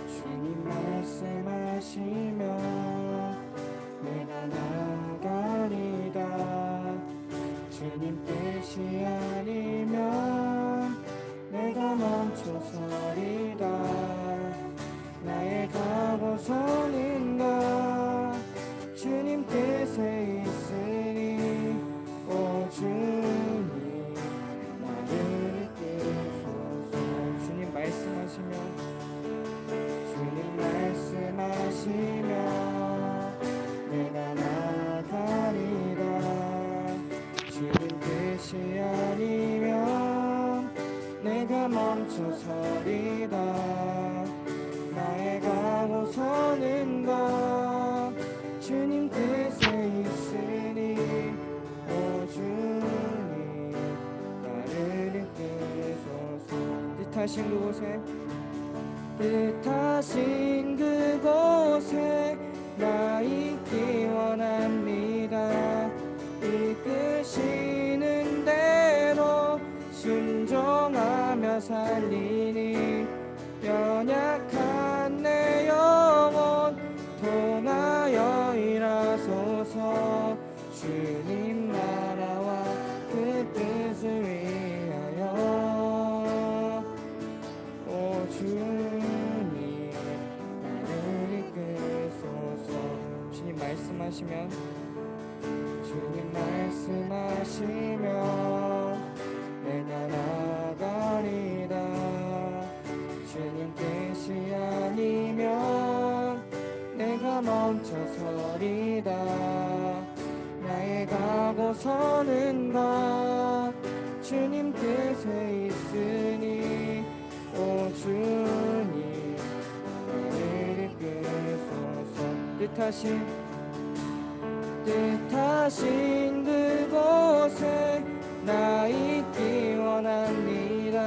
주님 말씀하시면 내가 나가리다. 주님 뜻이 아니면 내가 멈춰서리다. 나의 가고서는 가 주님 뜻에 있으니 오 주님 나를 이끌소서. 주님 말씀하시면 내가 나가리라. 주님 뜻이 아니면 내가 멈춰서리다. 나의 가고서는 가 주님 뜻에 있으니 오 주님 나를 이끌소서. 뜻하신 그곳에 나 있기 원합니다. 이끄시는 대로 순종하며 살리니 연약한 내 영혼 통하여 일하소서. 주님 나라와 그 뜻을 위하여 오 주님 나를 이끌소서. 주님 말씀하시면 내가 나가리다. 주님 뜻이 아니면 내가 멈춰서리다. 나의 가고서는 가 주님 뜻에 있으니 오 주님 나를 이끌소서. 뜻하신 그곳에 나 있기 원합니다.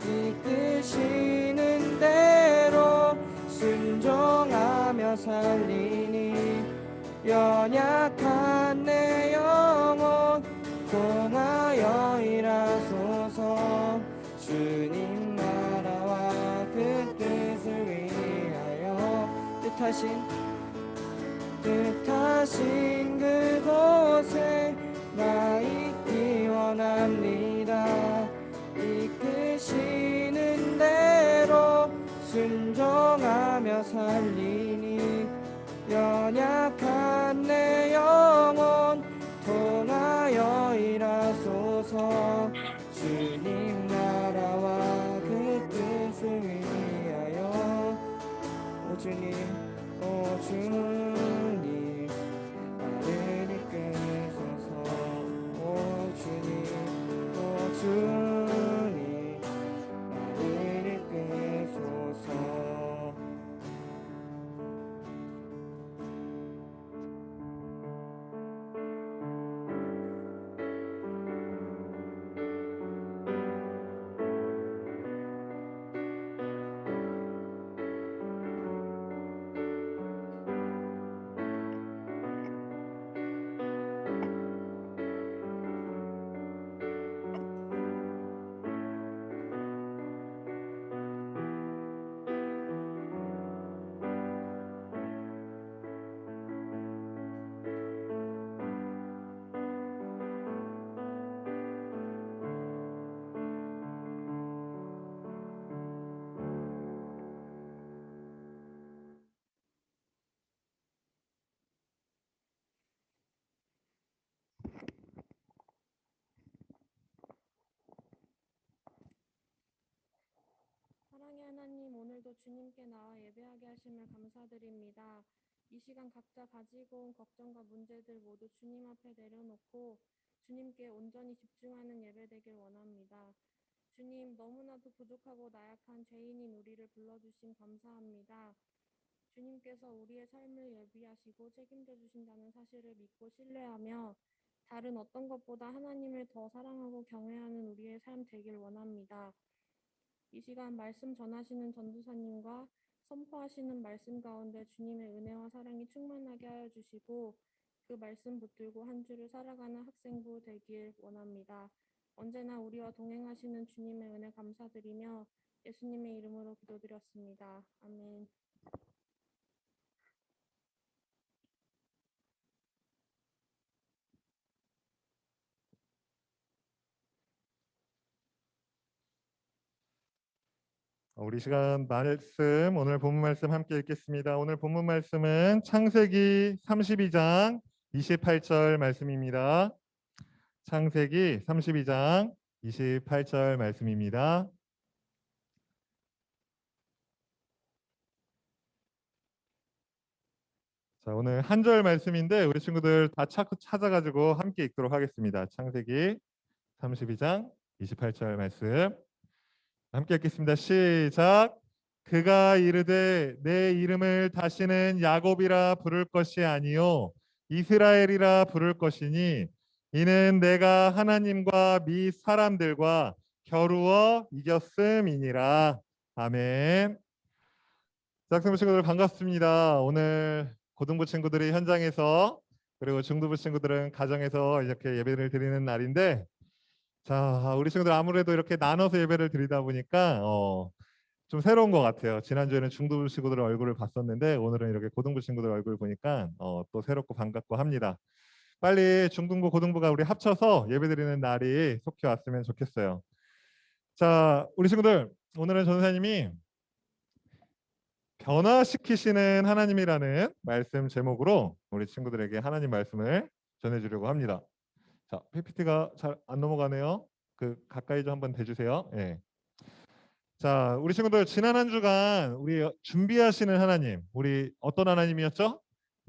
이끄시는 대로 순종하며 살리니 연약한 내 영혼 통하여 일하소서. 주님 나라와 그 뜻을 위하여 뜻하신 그곳에 나 있기 원합니다. 이끄시는 대로 순종하며 살리니 연약한 내 영혼 통하여 일하소서. 주님 나라와 그 뜻을 위하여 오 주님 나를 이끌소서. 오 주님 나를 이끌소서. 사랑의 하나님, 오늘도 주님께 나와 예배하게 하심을 감사드립니다. 이 시간 각자 가지고 온 걱정과 문제들 모두 주님 앞에 내려놓고 주님께 온전히 집중하는 예배 되길 원합니다. 주님, 너무나도 부족하고 나약한 죄인인 우리를 불러주심 감사합니다. 주님께서 우리의 삶을 예비하시고 책임져 주신다는 사실을 믿고 신뢰하며 다른 어떤 것보다 하나님을 더 사랑하고 경외하는 우리의 삶 되길 원합니다. 이 시간 말씀 전하시는 전도사님과 선포하시는 말씀 가운데 주님의 은혜와 사랑이 충만하게 하여 주시고 그 말씀 붙들고 한 주를 살아가는 학생부 되길 원합니다. 언제나 우리와 동행하시는 주님의 은혜 감사드리며 예수님의 이름으로 기도드렸습니다. 아멘. 우리 시간 말씀, 오늘 본문 말씀 함께 읽겠습니다. 오늘 본문 말씀은 창세기 32장 28절 말씀입니다. 창세기 32장 28절 말씀입니다. 자, 오늘 한 절 말씀인데 우리 친구들 다 찾아가지고 함께 읽도록 하겠습니다. 창세기 32장 28절 말씀 함께 읽겠습니다. 시작. 그가 이르되 내 이름을 다시는 야곱이라 부를 것이 아니요 이스라엘이라 부를 것이니 이는 내가 하나님과 및 사람들과 겨루어 이겼음이니라. 아멘. 학생부 친구들 반갑습니다. 오늘 고등부 친구들이 현장에서 그리고 중등부 친구들은 가정에서 이렇게 예배를 드리는 날인데, 자, 우리 친구들 아무래도 이렇게 나눠서 예배를 드리다 보니까 좀 새로운 것 같아요. 지난주에는 중등부 친구들 얼굴을 봤었는데 오늘은 이렇게 고등부 친구들 얼굴 보니까 또 새롭고 반갑고 합니다. 빨리 중등부 고등부가 우리 합쳐서 예배드리는 날이 속히 왔으면 좋겠어요. 자, 우리 친구들 오늘은 전사님이 변화시키시는 하나님이라는 말씀 제목으로 우리 친구들에게 하나님 말씀을 전해주려고 합니다. 자, PPT가 잘 안 넘어가네요. 가까이 좀 한번 대주세요. 예. 자, 우리 친구들 지난 한 주간 우리 준비하시는 하나님, 우리 어떤 하나님이었죠?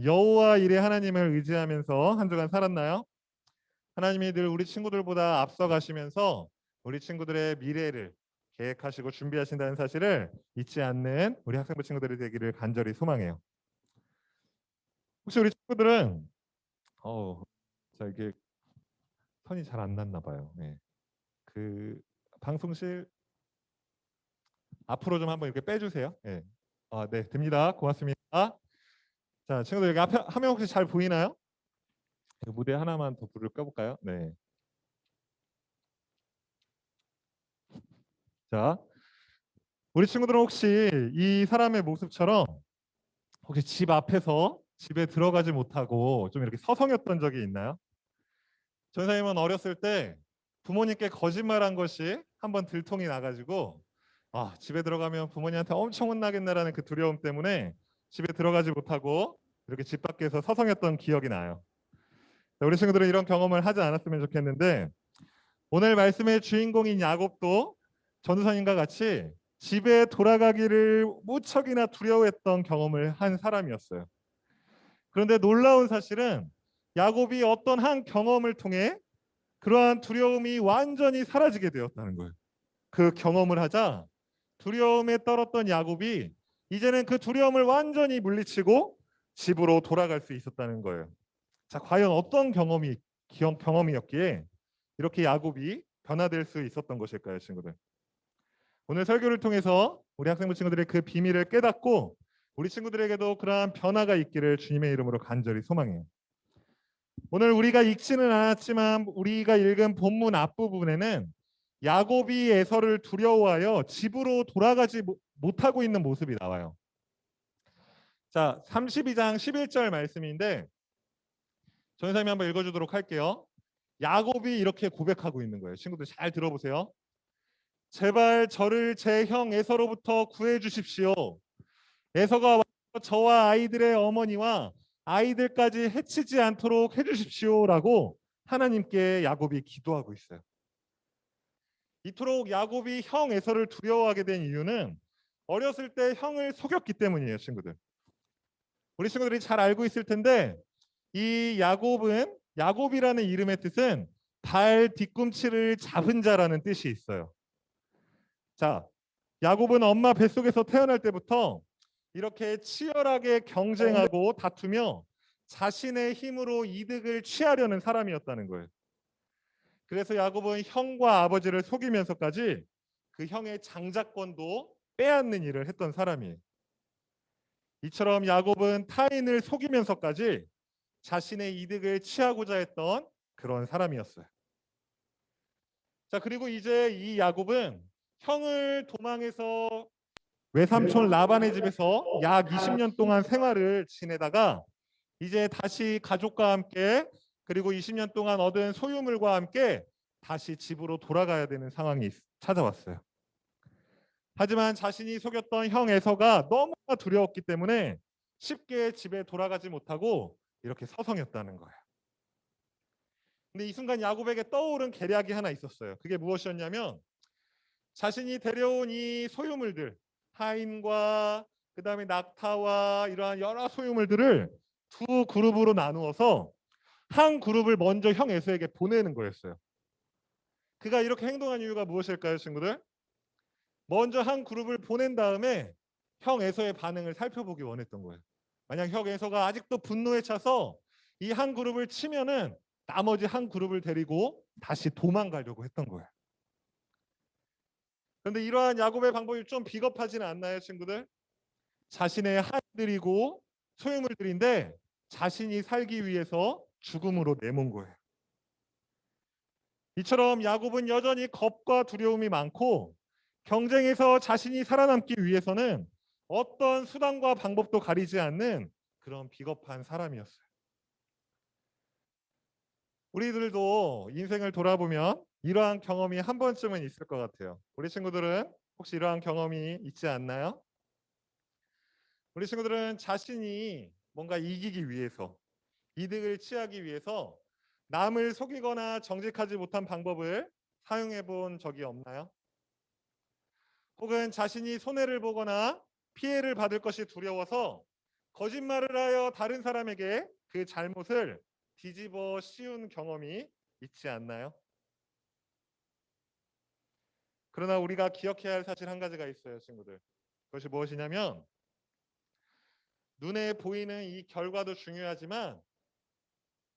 여호와 일의 하나님을 의지하면서 한 주간 살았나요? 하나님이 늘 우리 친구들보다 앞서가시면서 우리 친구들의 미래를 계획하시고 준비하신다는 사실을 잊지 않는 우리 학생부 친구들이 되기를 간절히 소망해요. 혹시 우리 친구들은 자, 이게 선이 잘 안 났나 봐요. 네. 방송실 앞으로 좀 한번 이렇게 빼주세요. 네. 네, 됩니다. 고맙습니다. 자, 친구들 여기 앞에 화면 혹시 잘 보이나요? 무대 하나만 더 불을 꺼볼까요? 네. 자, 우리 친구들은 혹시 이 사람의 모습처럼 혹시 집 앞에서 집에 들어가지 못하고 좀 이렇게 서성였던 적이 있나요? 전사님은 어렸을 때 부모님께 거짓말한 것이 한번 들통이 나가지고 집에 들어가면 부모님한테 엄청 혼나겠다라는 그 두려움 때문에 집에 들어가지 못하고 이렇게 집 밖에서 서성였던 기억이 나요. 우리 친구들은 이런 경험을 하지 않았으면 좋겠는데, 오늘 말씀의 주인공인 야곱도 전우선님과 같이 집에 돌아가기를 무척이나 두려워했던 경험을 한 사람이었어요. 그런데 놀라운 사실은 야곱이 어떤 한 경험을 통해 그러한 두려움이 완전히 사라지게 되었다는 거예요. 그 경험을 하자 두려움에 떨었던 야곱이 이제는 그 두려움을 완전히 물리치고 집으로 돌아갈 수 있었다는 거예요. 자, 과연 어떤 경험이었기에 이렇게 야곱이 변화될 수 있었던 것일까요, 친구들? 오늘 설교를 통해서 우리 학생부 친구들의 그 비밀을 깨닫고 우리 친구들에게도 그러한 변화가 있기를 주님의 이름으로 간절히 소망해요. 오늘 우리가 읽지는 않았지만 우리가 읽은 본문 앞부분에는 야곱이 에서를 두려워하여 집으로 돌아가지 못하고 있는 모습이 나와요. 자, 32장 11절 말씀인데 전사님이 한번 읽어주도록 할게요. 야곱이 이렇게 고백하고 있는 거예요. 친구들 잘 들어보세요. 제발 저를 제 형 에서로부터 구해 주십시오. 에서가 와서 저와 아이들의 어머니와 아이들까지 해치지 않도록 해주십시오라고 하나님께 야곱이 기도하고 있어요. 이토록 야곱이 형 에서를 두려워하게 된 이유는 어렸을 때 형을 속였기 때문이에요, 친구들. 우리 친구들이 잘 알고 있을 텐데 이 야곱이라는 이름의 뜻은 발 뒤꿈치를 잡은 자라는 뜻이 있어요. 자, 야곱은 엄마 뱃속에서 태어날 때부터 이렇게 치열하게 경쟁하고 다투며 자신의 힘으로 이득을 취하려는 사람이었다는 거예요. 그래서 야곱은 형과 아버지를 속이면서까지 그 형의 장자권도 빼앗는 일을 했던 사람이에요. 이처럼 야곱은 타인을 속이면서까지 자신의 이득을 취하고자 했던 그런 사람이었어요. 자, 그리고 이제 이 야곱은 형을 도망해서 외삼촌 라반의 집에서 약 20년 동안 생활을 지내다가 이제 다시 가족과 함께 그리고 20년 동안 얻은 소유물과 함께 다시 집으로 돌아가야 되는 상황이 찾아왔어요. 하지만 자신이 속였던 형 에서가 너무나 두려웠기 때문에 쉽게 집에 돌아가지 못하고 이렇게 서성였다는 거예요. 근데 이 순간 야곱에게 떠오른 계략이 하나 있었어요. 그게 무엇이었냐면 자신이 데려온 이 소유물들, 하인과 그다음에 낙타와 이러한 여러 소유물들을 두 그룹으로 나누어서 한 그룹을 먼저 형 에서에게 보내는 거였어요. 그가 이렇게 행동한 이유가 무엇일까요, 친구들? 먼저 한 그룹을 보낸 다음에 형 에서의 반응을 살펴보기 원했던 거예요. 만약 형 에서가 아직도 분노에 차서 이 한 그룹을 치면은 나머지 한 그룹을 데리고 다시 도망가려고 했던 거예요. 그런데 이러한 야곱의 방법이 좀 비겁하지는 않나요, 친구들? 자신의 하인들이고 소유물들인데 자신이 살기 위해서 죽음으로 내몬 거예요. 이처럼 야곱은 여전히 겁과 두려움이 많고 경쟁에서 자신이 살아남기 위해서는 어떤 수단과 방법도 가리지 않는 그런 비겁한 사람이었어요. 우리들도 인생을 돌아보면 이러한 경험이 한 번쯤은 있을 것 같아요. 우리 친구들은 혹시 이러한 경험이 있지 않나요? 우리 친구들은 자신이 뭔가 이기기 위해서, 이득을 취하기 위해서 남을 속이거나 정직하지 못한 방법을 사용해 본 적이 없나요? 혹은 자신이 손해를 보거나 피해를 받을 것이 두려워서 거짓말을 하여 다른 사람에게 그 잘못을 뒤집어 씌운 경험이 있지 않나요? 그러나 우리가 기억해야 할 사실 한 가지가 있어요, 친구들. 그것이 무엇이냐면 눈에 보이는 이 결과도 중요하지만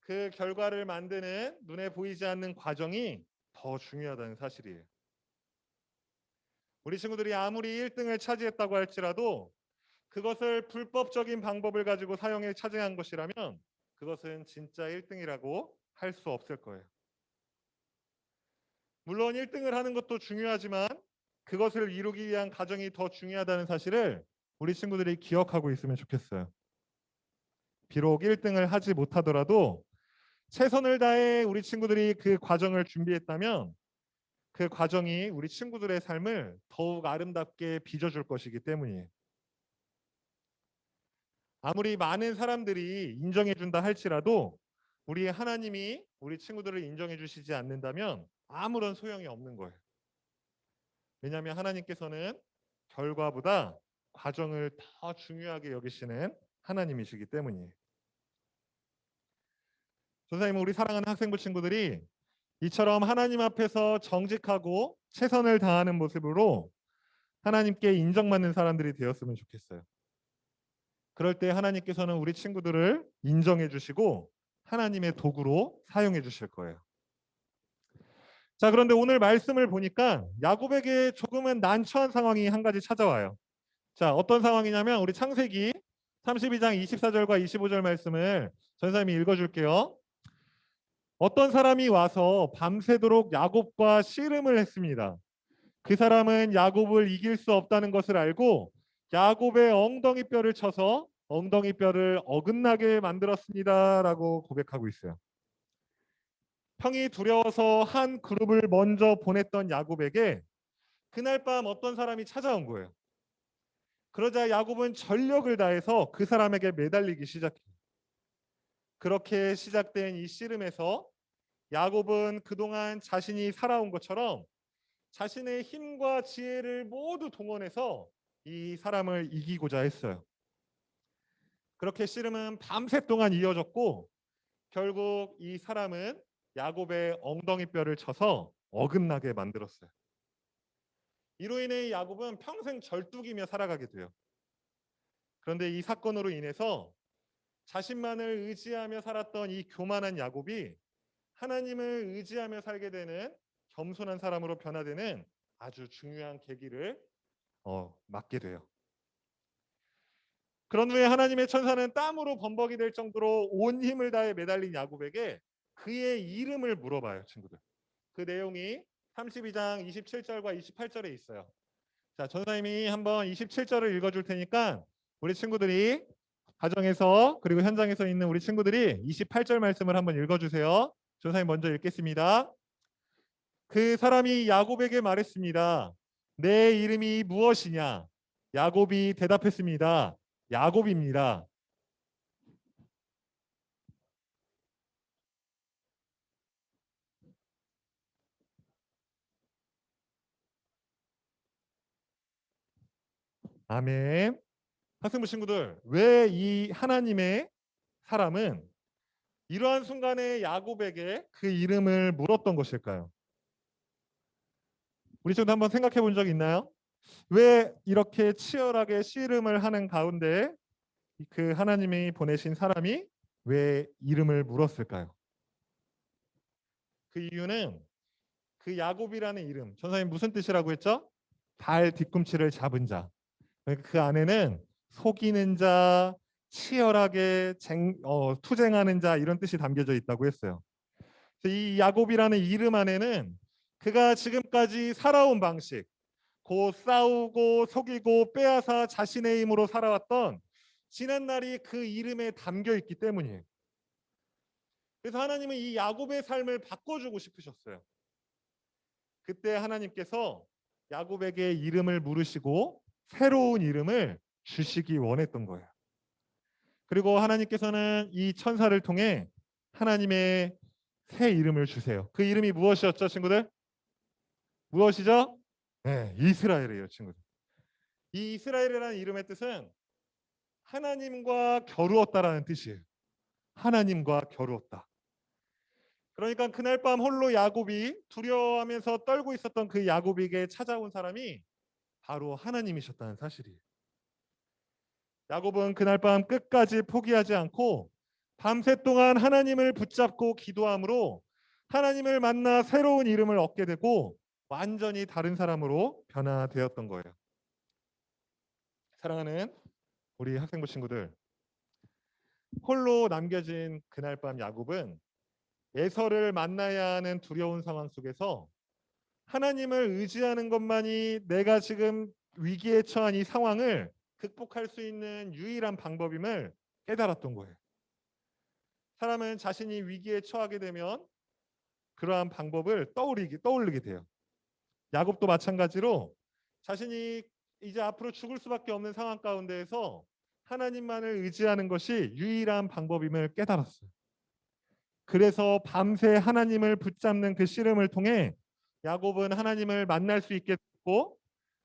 그 결과를 만드는 눈에 보이지 않는 과정이 더 중요하다는 사실이에요. 우리 친구들이 아무리 1등을 차지했다고 할지라도 그것을 불법적인 방법을 가지고 사용해 차지한 것이라면 그것은 진짜 1등이라고 할 수 없을 거예요. 물론 1등을 하는 것도 중요하지만 그것을 이루기 위한 과정이 더 중요하다는 사실을 우리 친구들이 기억하고 있으면 좋겠어요. 비록 1등을 하지 못하더라도 최선을 다해 우리 친구들이 그 과정을 준비했다면 그 과정이 우리 친구들의 삶을 더욱 아름답게 빚어줄 것이기 때문이에요. 아무리 많은 사람들이 인정해준다 할지라도 우리 하나님이 우리 친구들을 인정해 주시지 않는다면 아무런 소용이 없는 거예요. 왜냐하면 하나님께서는 결과보다 과정을 더 중요하게 여기시는 하나님이시기 때문이에요. 선생님, 우리 사랑하는 학생부 친구들이 이처럼 하나님 앞에서 정직하고 최선을 다하는 모습으로 하나님께 인정받는 사람들이 되었으면 좋겠어요. 그럴 때 하나님께서는 우리 친구들을 인정해 주시고 하나님의 도구로 사용해 주실 거예요. 자, 그런데 오늘 말씀을 보니까 야곱에게 조금은 난처한 상황이 한 가지 찾아와요. 자, 어떤 상황이냐면 우리 창세기 32장 24절과 25절 말씀을 전사님이 읽어줄게요. 어떤 사람이 와서 밤새도록 야곱과 씨름을 했습니다. 그 사람은 야곱을 이길 수 없다는 것을 알고 야곱의 엉덩이 뼈를 쳐서 엉덩이 뼈를 어긋나게 만들었습니다라고 고백하고 있어요. 형이 두려워서 한 그룹을 먼저 보냈던 야곱에게 그날 밤 어떤 사람이 찾아온 거예요. 그러자 야곱은 전력을 다해서 그 사람에게 매달리기 시작해요. 그렇게 시작된 이 씨름에서 야곱은 그동안 자신이 살아온 것처럼 자신의 힘과 지혜를 모두 동원해서 이 사람을 이기고자 했어요. 그렇게 씨름은 밤새 동안 이어졌고 결국 이 사람은 야곱의 엉덩이 뼈를 쳐서 어긋나게 만들었어요. 이로 인해 야곱은 평생 절뚝이며 살아가게 돼요. 그런데 이 사건으로 인해서 자신만을 의지하며 살았던 이 교만한 야곱이 하나님을 의지하며 살게 되는 겸손한 사람으로 변화되는 아주 중요한 계기를 맞게 돼요. 그런 후에 하나님의 천사는 땀으로 범벅이 될 정도로 온 힘을 다해 매달린 야곱에게 그의 이름을 물어봐요, 친구들. 그 내용이 32장 27절과 28절에 있어요. 자, 전사님이 한번 27절을 읽어줄 테니까 우리 친구들이 가정에서 그리고 현장에서 있는 우리 친구들이 28절 말씀을 한번 읽어주세요. 전사님 먼저 읽겠습니다. 그 사람이 야곱에게 말했습니다. 내 이름이 무엇이냐? 야곱이 대답했습니다. 야곱입니다. 아멘. 학생부 친구들, 왜 이 하나님의 사람은 이러한 순간에 야곱에게 그 이름을 물었던 것일까요? 우리 친구들 한번 생각해 본 적 있나요? 왜 이렇게 치열하게 씨름을 하는 가운데 그 하나님이 보내신 사람이 왜 이름을 물었을까요? 그 이유는 그 야곱이라는 이름, 전사님 무슨 뜻이라고 했죠? 발 뒤꿈치를 잡은 자. 그러니까 그 안에는 속이는 자, 치열하게 투쟁하는 자 이런 뜻이 담겨져 있다고 했어요. 그래서 이 야곱이라는 이름 안에는 그가 지금까지 살아온 방식, 곧 싸우고 속이고 빼앗아 자신의 힘으로 살아왔던 지난 날이 그 이름에 담겨 있기 때문이에요. 그래서 하나님은 이 야곱의 삶을 바꿔주고 싶으셨어요. 그때 하나님께서 야곱에게 이름을 물으시고 새로운 이름을 주시기 원했던 거예요. 그리고 하나님께서는 이 천사를 통해 하나님의 새 이름을 주세요. 그 이름이 무엇이었죠, 친구들? 무엇이죠? 네, 이스라엘이에요, 친구들. 이 이스라엘이라는 이름의 뜻은 하나님과 겨루었다라는 뜻이에요. 하나님과 겨루었다. 그러니까 그날 밤 홀로 야곱이 두려워하면서 떨고 있었던 그 야곱에게 찾아온 사람이 바로 하나님이셨다는 사실이에요. 야곱은 그날 밤 끝까지 포기하지 않고 밤새 동안 하나님을 붙잡고 기도함으로 하나님을 만나 새로운 이름을 얻게 되고 완전히 다른 사람으로 변화되었던 거예요. 사랑하는 우리 학생부 친구들, 홀로 남겨진 그날 밤 야곱은 에서를 만나야 하는 두려운 상황 속에서 하나님을 의지하는 것만이 내가 지금 위기에 처한 이 상황을 극복할 수 있는 유일한 방법임을 깨달았던 거예요. 사람은 자신이 위기에 처하게 되면 그러한 방법을 떠올리게 돼요. 야곱도 마찬가지로 자신이 이제 앞으로 죽을 수밖에 없는 상황 가운데에서 하나님만을 의지하는 것이 유일한 방법임을 깨달았어요. 그래서 밤새 하나님을 붙잡는 그 씨름을 통해 야곱은 하나님을 만날 수 있게 됐고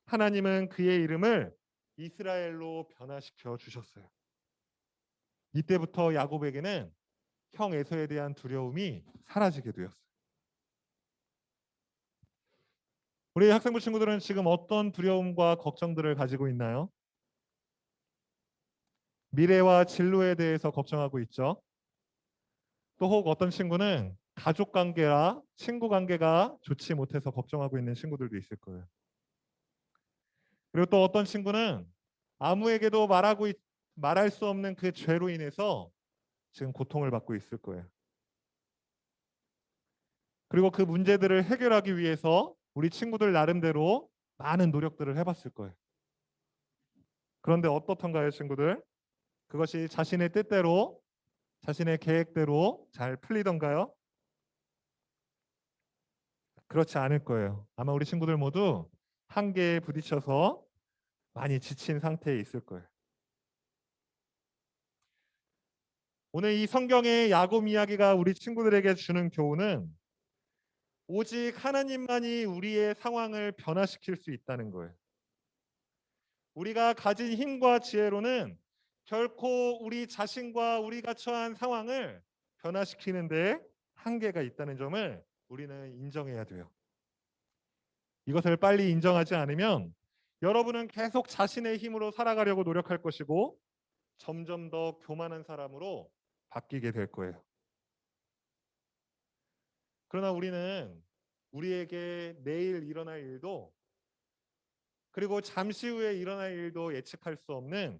하나님은 그의 이름을 이스라엘로 변화시켜 주셨어요. 이때부터 야곱에게는 형 에서에 대한 두려움이 사라지게 되었어요. 우리 학생부 친구들은 지금 어떤 두려움과 걱정들을 가지고 있나요? 미래와 진로에 대해서 걱정하고 있죠. 또 혹 어떤 친구는 가족 관계와 친구 관계가 좋지 못해서 걱정하고 있는 친구들도 있을 거예요. 그리고 또 어떤 친구는 아무에게도 말할 수 없는 그 죄로 인해서 지금 고통을 받고 있을 거예요. 그리고 그 문제들을 해결하기 위해서 우리 친구들 나름대로 많은 노력들을 해봤을 거예요. 그런데 어떻던가요, 친구들? 그것이 자신의 뜻대로, 자신의 계획대로 잘 풀리던가요? 그렇지 않을 거예요. 아마 우리 친구들 모두 한계에 부딪혀서 많이 지친 상태에 있을 거예요. 오늘 이 성경의 야곱 이야기가 우리 친구들에게 주는 교훈은 오직 하나님만이 우리의 상황을 변화시킬 수 있다는 거예요. 우리가 가진 힘과 지혜로는 결코 우리 자신과 우리가 처한 상황을 변화시키는데 한계가 있다는 점을 우리는 인정해야 돼요. 이것을 빨리 인정하지 않으면 여러분은 계속 자신의 힘으로 살아가려고 노력할 것이고 점점 더 교만한 사람으로 바뀌게 될 거예요. 그러나 우리는 우리에게 내일 일어날 일도 그리고 잠시 후에 일어날 일도 예측할 수 없는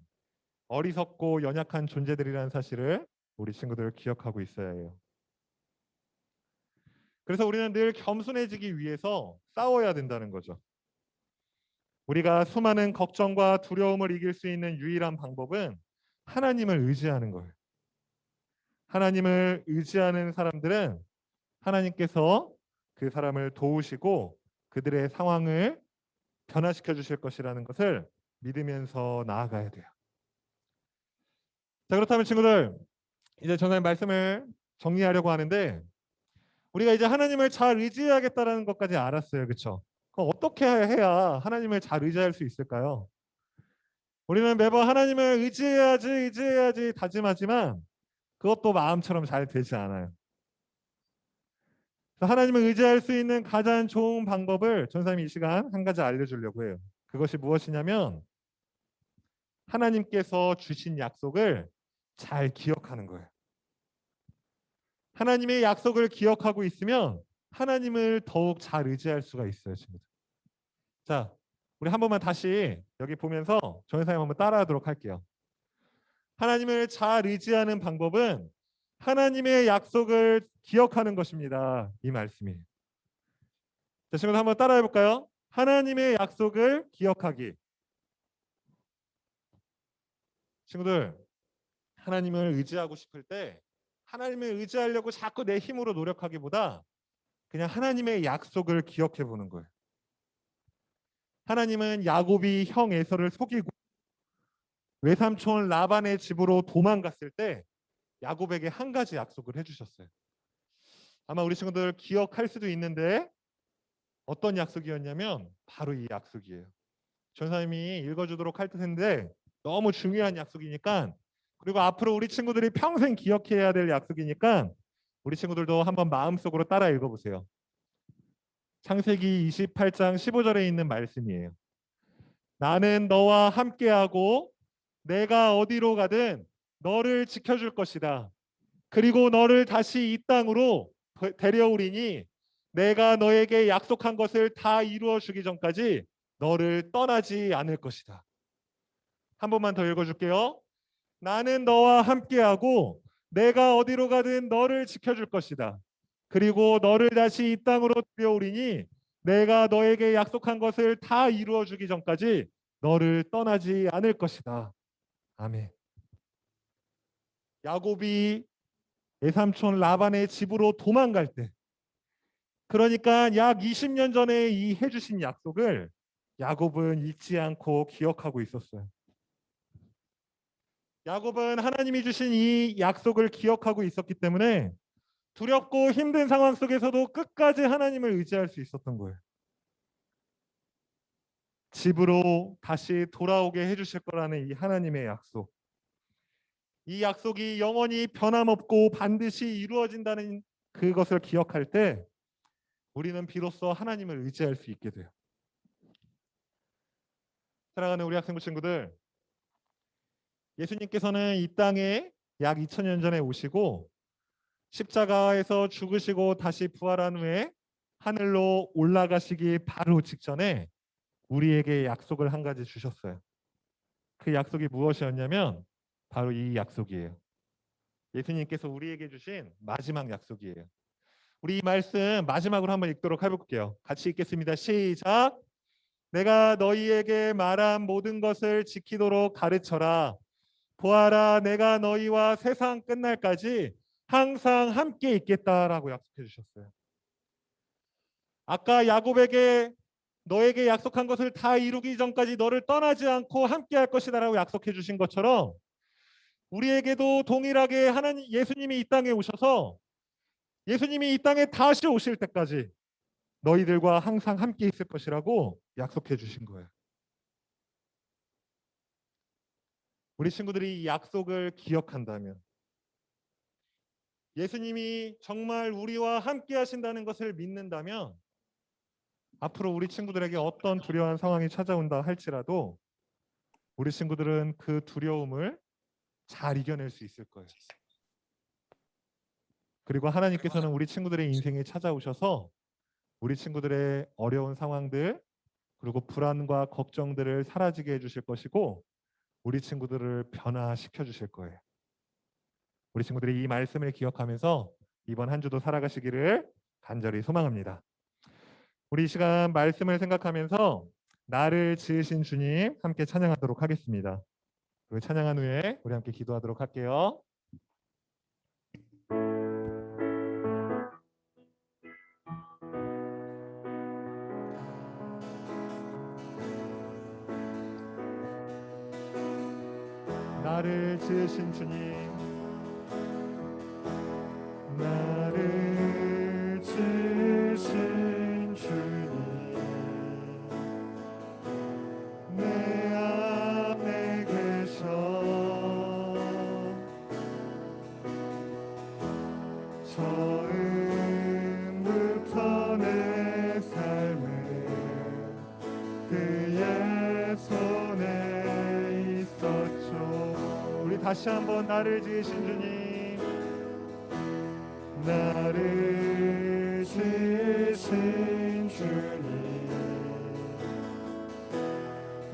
어리석고 연약한 존재들이라는 사실을 우리 친구들 기억하고 있어야 해요. 그래서 우리는 늘 겸손해지기 위해서 싸워야 된다는 거죠. 우리가 수많은 걱정과 두려움을 이길 수 있는 유일한 방법은 하나님을 의지하는 거예요. 하나님을 의지하는 사람들은 하나님께서 그 사람을 도우시고 그들의 상황을 변화시켜 주실 것이라는 것을 믿으면서 나아가야 돼요. 자, 그렇다면 친구들, 이제 전하의 말씀을 정리하려고 하는데, 우리가 이제 하나님을 잘 의지해야겠다는 것까지 알았어요. 그렇죠? 그럼 어떻게 해야 하나님을 잘 의지할 수 있을까요? 우리는 매번 하나님을 의지해야지 다짐하지만 그것도 마음처럼 잘 되지 않아요. 그래서 하나님을 의지할 수 있는 가장 좋은 방법을 전사님이 이 시간 한 가지 알려주려고 해요. 그것이 무엇이냐면 하나님께서 주신 약속을 잘 기억하는 거예요. 하나님의 약속을 기억하고 있으면 하나님을 더욱 잘 의지할 수가 있어요, 친구들. 자, 우리 한 번만 다시 여기 보면서 전사님 한번 따라하도록 할게요. 하나님을 잘 의지하는 방법은 하나님의 약속을 기억하는 것입니다. 이 말씀이에요. 자, 친구들 한번 따라해 볼까요? 하나님의 약속을 기억하기. 친구들, 하나님을 의지하고 싶을 때 하나님을 의지하려고 자꾸 내 힘으로 노력하기보다 그냥 하나님의 약속을 기억해 보는 거예요. 하나님은 야곱이 형 에서를 속이고 외삼촌 라반의 집으로 도망갔을 때 야곱에게 한 가지 약속을 해주셨어요. 아마 우리 친구들 기억할 수도 있는데 어떤 약속이었냐면 바로 이 약속이에요. 전사님이 읽어주도록 할 텐데 너무 중요한 약속이니까, 그리고 앞으로 우리 친구들이 평생 기억해야 될 약속이니까 우리 친구들도 한번 마음속으로 따라 읽어보세요. 창세기 28장 15절에 있는 말씀이에요. 나는 너와 함께하고 내가 어디로 가든 너를 지켜줄 것이다. 그리고 너를 다시 이 땅으로 데려오리니 내가 너에게 약속한 것을 다 이루어 주기 전까지 너를 떠나지 않을 것이다. 한 번만 더 읽어줄게요. 나는 너와 함께하고 내가 어디로 가든 너를 지켜줄 것이다. 그리고 너를 다시 이 땅으로 데려오리니 내가 너에게 약속한 것을 다 이루어 주기 전까지 너를 떠나지 않을 것이다. 아멘. 야곱이 외삼촌 라반의 집으로 도망갈 때, 그러니까 약 20년 전에 이 해주신 약속을 야곱은 잊지 않고 기억하고 있었어요. 야곱은 하나님이 주신 이 약속을 기억하고 있었기 때문에 두렵고 힘든 상황 속에서도 끝까지 하나님을 의지할 수 있었던 거예요. 집으로 다시 돌아오게 해주실 거라는 이 하나님의 약속. 이 약속이 영원히 변함없고 반드시 이루어진다는 그것을 기억할 때 우리는 비로소 하나님을 의지할 수 있게 돼요. 사랑하는 우리 학생부 친구들, 예수님께서는 이 땅에 약 2000년 전에 오시고 십자가에서 죽으시고 다시 부활한 후에 하늘로 올라가시기 바로 직전에 우리에게 약속을 한 가지 주셨어요. 그 약속이 무엇이었냐면 바로 이 약속이에요. 예수님께서 우리에게 주신 마지막 약속이에요. 우리 이 말씀 마지막으로 한번 읽도록 해볼게요. 같이 읽겠습니다. 시작. 내가 너희에게 말한 모든 것을 지키도록 가르쳐라. 보아라, 내가 너희와 세상 끝날까지 항상 함께 있겠다라고 약속해 주셨어요. 아까 야곱에게 너에게 약속한 것을 다 이루기 전까지 너를 떠나지 않고 함께 할 것이다라고 약속해 주신 것처럼 우리에게도 동일하게 하나님 예수님이 이 땅에 오셔서 예수님이 이 땅에 다시 오실 때까지 너희들과 항상 함께 있을 것이라고 약속해 주신 거예요. 우리 친구들이 이 약속을 기억한다면, 예수님이 정말 우리와 함께 하신다는 것을 믿는다면 앞으로 우리 친구들에게 어떤 두려운 상황이 찾아온다 할지라도 우리 친구들은 그 두려움을 잘 이겨낼 수 있을 거예요. 그리고 하나님께서는 우리 친구들의 인생에 찾아오셔서 우리 친구들의 어려운 상황들 그리고 불안과 걱정들을 사라지게 해주실 것이고 우리 친구들을 변화시켜 주실 거예요. 우리 친구들이 이 말씀을 기억하면서 이번 한 주도 살아가시기를 간절히 소망합니다. 우리 이 시간 말씀을 생각하면서 나를 지으신 주님 함께 찬양하도록 하겠습니다. 그리고 찬양한 후에 우리 함께 기도하도록 할게요. 나를 지으신 주님, 나를 지으신 주님, 내 안에 계셔 처음부터 내 삶을 그의 손에 있었죠. 우리 다시 한번 나를 지으신 주님, 나를 지으신 주님,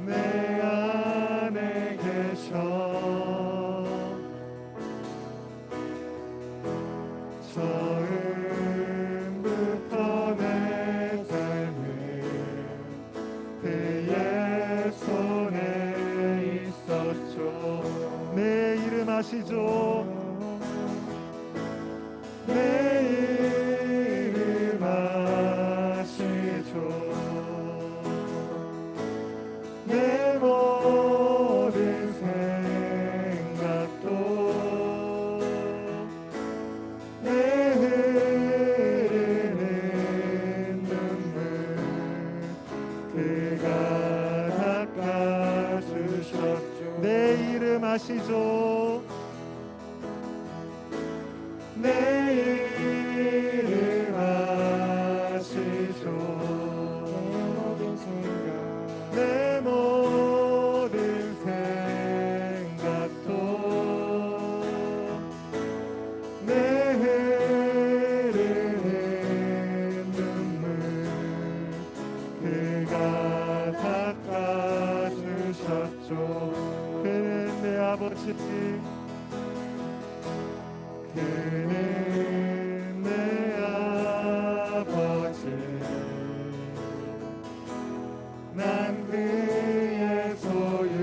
내 안에 계셔 처음부터 내 삶을 그의 손에 있었죠. 내 이름 아시죠? 내 이름 아시죠? 내 모든 생각도 내 흐르는 눈물 그가 닦아주셨죠. 내 이름 아시죠? 내 이름 아시죠? 내 모든 생각도 내 흐르는 눈물 그가 닦아주셨죠. 그는 내 아버지, 그는 내 아버지, 난 그의 소유.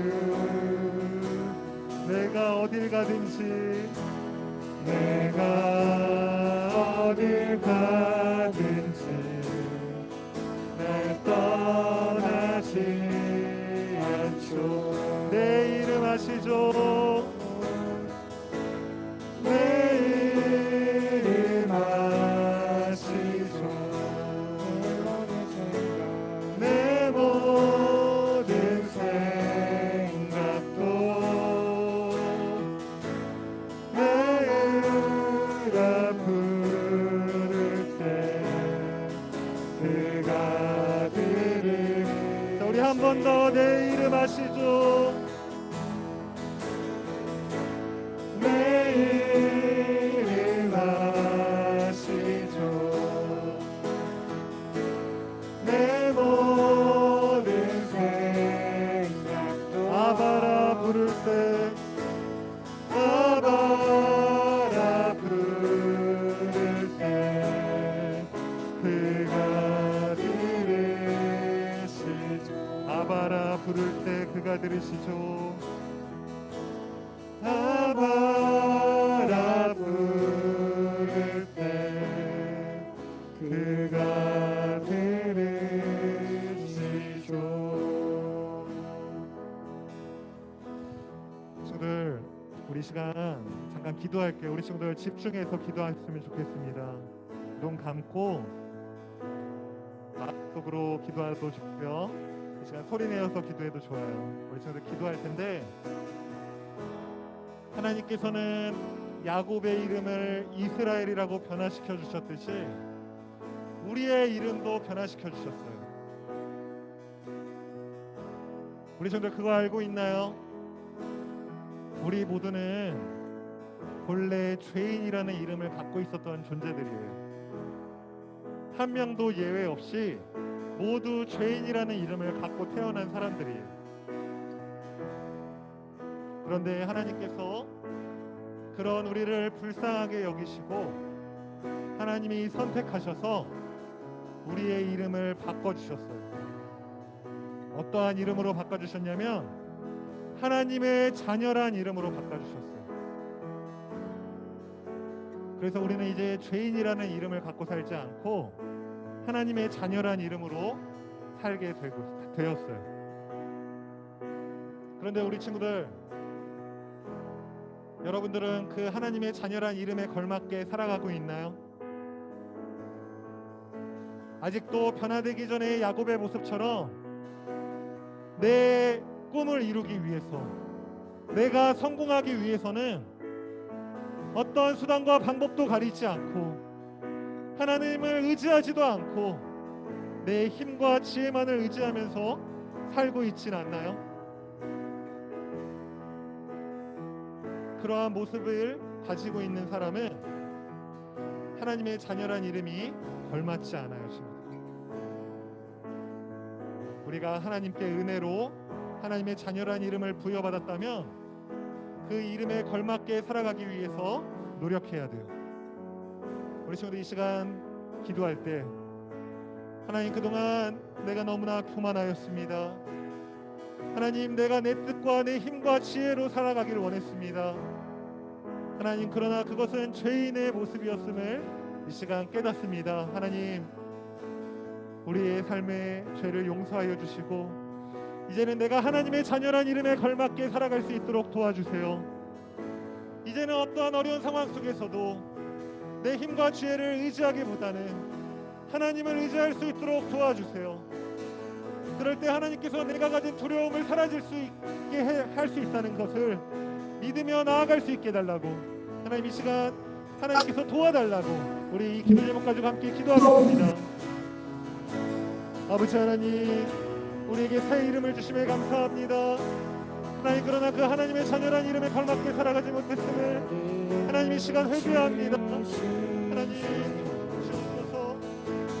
내가 어딜 가든지, 내가 어딜 가든지 날 떠나지 않죠. 내 이름 아시죠? 내 이름 아시죠? 내 모든 생각도 내가 부를 때 그가 들으니. 우리 한 번 더 내 이름 아시죠? 내 이름 아시죠? 내 모든 생각도 아바라 부를 때, 아바라 부를 때 그가 들으시죠. 아바라 부를 때 그가 들으시죠. 아바라 부를 때 그가 들으시죠. 친구들, 우리 시간 잠깐 기도할게요. 우리 친구들 집중해서 기도하셨으면 좋겠습니다. 눈 감고 마음속으로 기도해도 좋고요. 이 시간 소리 내어서 기도해도 좋아요. 우리 친구들 기도할 텐데, 하나님께서는 야곱의 이름을 이스라엘이라고 변화시켜 주셨듯이 우리의 이름도 변화시켜 주셨어요. 우리 친구들 그거 알고 있나요? 우리 모두는 본래 죄인이라는 이름을 갖고 있었던 존재들이에요. 한 명도 예외 없이 모두 죄인이라는 이름을 갖고 태어난 사람들이에요. 그런데 하나님께서 그런 우리를 불쌍하게 여기시고 하나님이 선택하셔서 우리의 이름을 바꿔주셨어요. 어떠한 이름으로 바꿔주셨냐면 하나님의 자녀란 이름으로 바꿔주셨어요. 그래서 우리는 이제 죄인이라는 이름을 갖고 살지 않고 하나님의 자녀란 이름으로 살게 되었어요. 그런데 우리 친구들, 여러분들은 그 하나님의 자녀란 이름에 걸맞게 살아가고 있나요? 아직도 변화되기 전에 야곱의 모습처럼 내 꿈을 이루기 위해서, 내가 성공하기 위해서는 어떤 수단과 방법도 가리지 않고 하나님을 의지하지도 않고 내 힘과 지혜만을 의지하면서 살고 있진 않나요? 그러한 모습을 가지고 있는 사람은 하나님의 자녀란 이름이 걸맞지 않아요, 친구들. 우리가 하나님께 은혜로 하나님의 자녀란 이름을 부여받았다면 그 이름에 걸맞게 살아가기 위해서 노력해야 돼요. 우리 친구들, 이 시간 기도할 때 하나님, 그동안 내가 너무나 교만하였습니다. 하나님, 내가 내 뜻과 내 힘과 지혜로 살아가기를 원했습니다. 하나님, 그러나 그것은 죄인의 모습이었음을 이 시간 깨닫습니다. 하나님, 우리의 삶의 죄를 용서하여 주시고 이제는 내가 하나님의 자녀란 이름에 걸맞게 살아갈 수 있도록 도와주세요. 이제는 어떠한 어려운 상황 속에서도 내 힘과 지혜를 의지하기보다는 하나님을 의지할 수 있도록 도와주세요. 그럴 때 하나님께서 내가 가진 두려움을 사라질 수 있게 할 수 있다는 것을 믿으며 나아갈 수 있게 해달라고, 하나님, 이 시간 하나님께서 도와달라고 우리 이 기도 제목 가지고 함께 기도하겠습니다. 아버지 하나님, 우리에게 새 이름을 주심에 감사합니다. 하나님, 그러나 그 하나님의 자녀란 이름에 걸맞게 살아가지 못했음을 하나님 이 시간 회개합니다. 하나님, 주옵소서.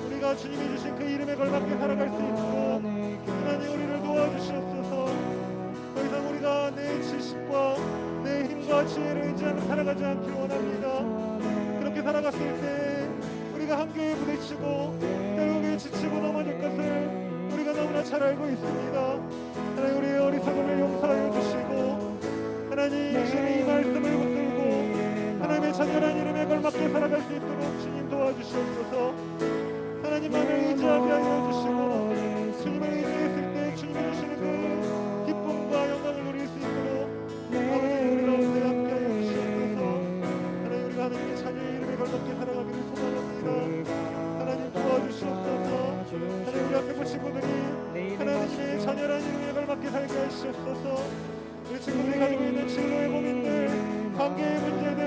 우리가 주님이 주신 그 이름에 걸맞게 살아갈 수 있도록 하나님 우리를 도와주시옵소서. 더 이상 우리가 내 지식과 내 힘과 지혜를 의지하며 살아가지 않기를 원합니다. 그렇게 살아갔을 때 우리가 한계에 부딪히고 결국에 지치고 넘어질 것을 우리가 너무나 잘 알고 있습니다. 하나님, 우리의 어리석음을 용서하여 주시고 하나님, 주님의 이 말씀을 붙들고 하나님의 자녀란 이름에 걸맞게 살아갈 수 있도록 주님 도와주시옵소서. 하나님만을 의지하게 하여 주시고 주님을 의지했을 때 주님이 주시는 그 기쁨과 영광을 누릴 수 있도록 아버지, 우리 가운데 함께 하여 주시옵소서. 하나님, 우리가 하나님의 자녀의 이름에 걸맞게 살아가기를 소망합니다. 하나님, 도와주시옵소서. 하나님, 우리 앞에 본 친구들이 하나님의 자녀란 이름에 걸맞게 살게 하시옵소서. 우리 친구들이 가지고 있는 진로의 고민들, 관계의 문제들,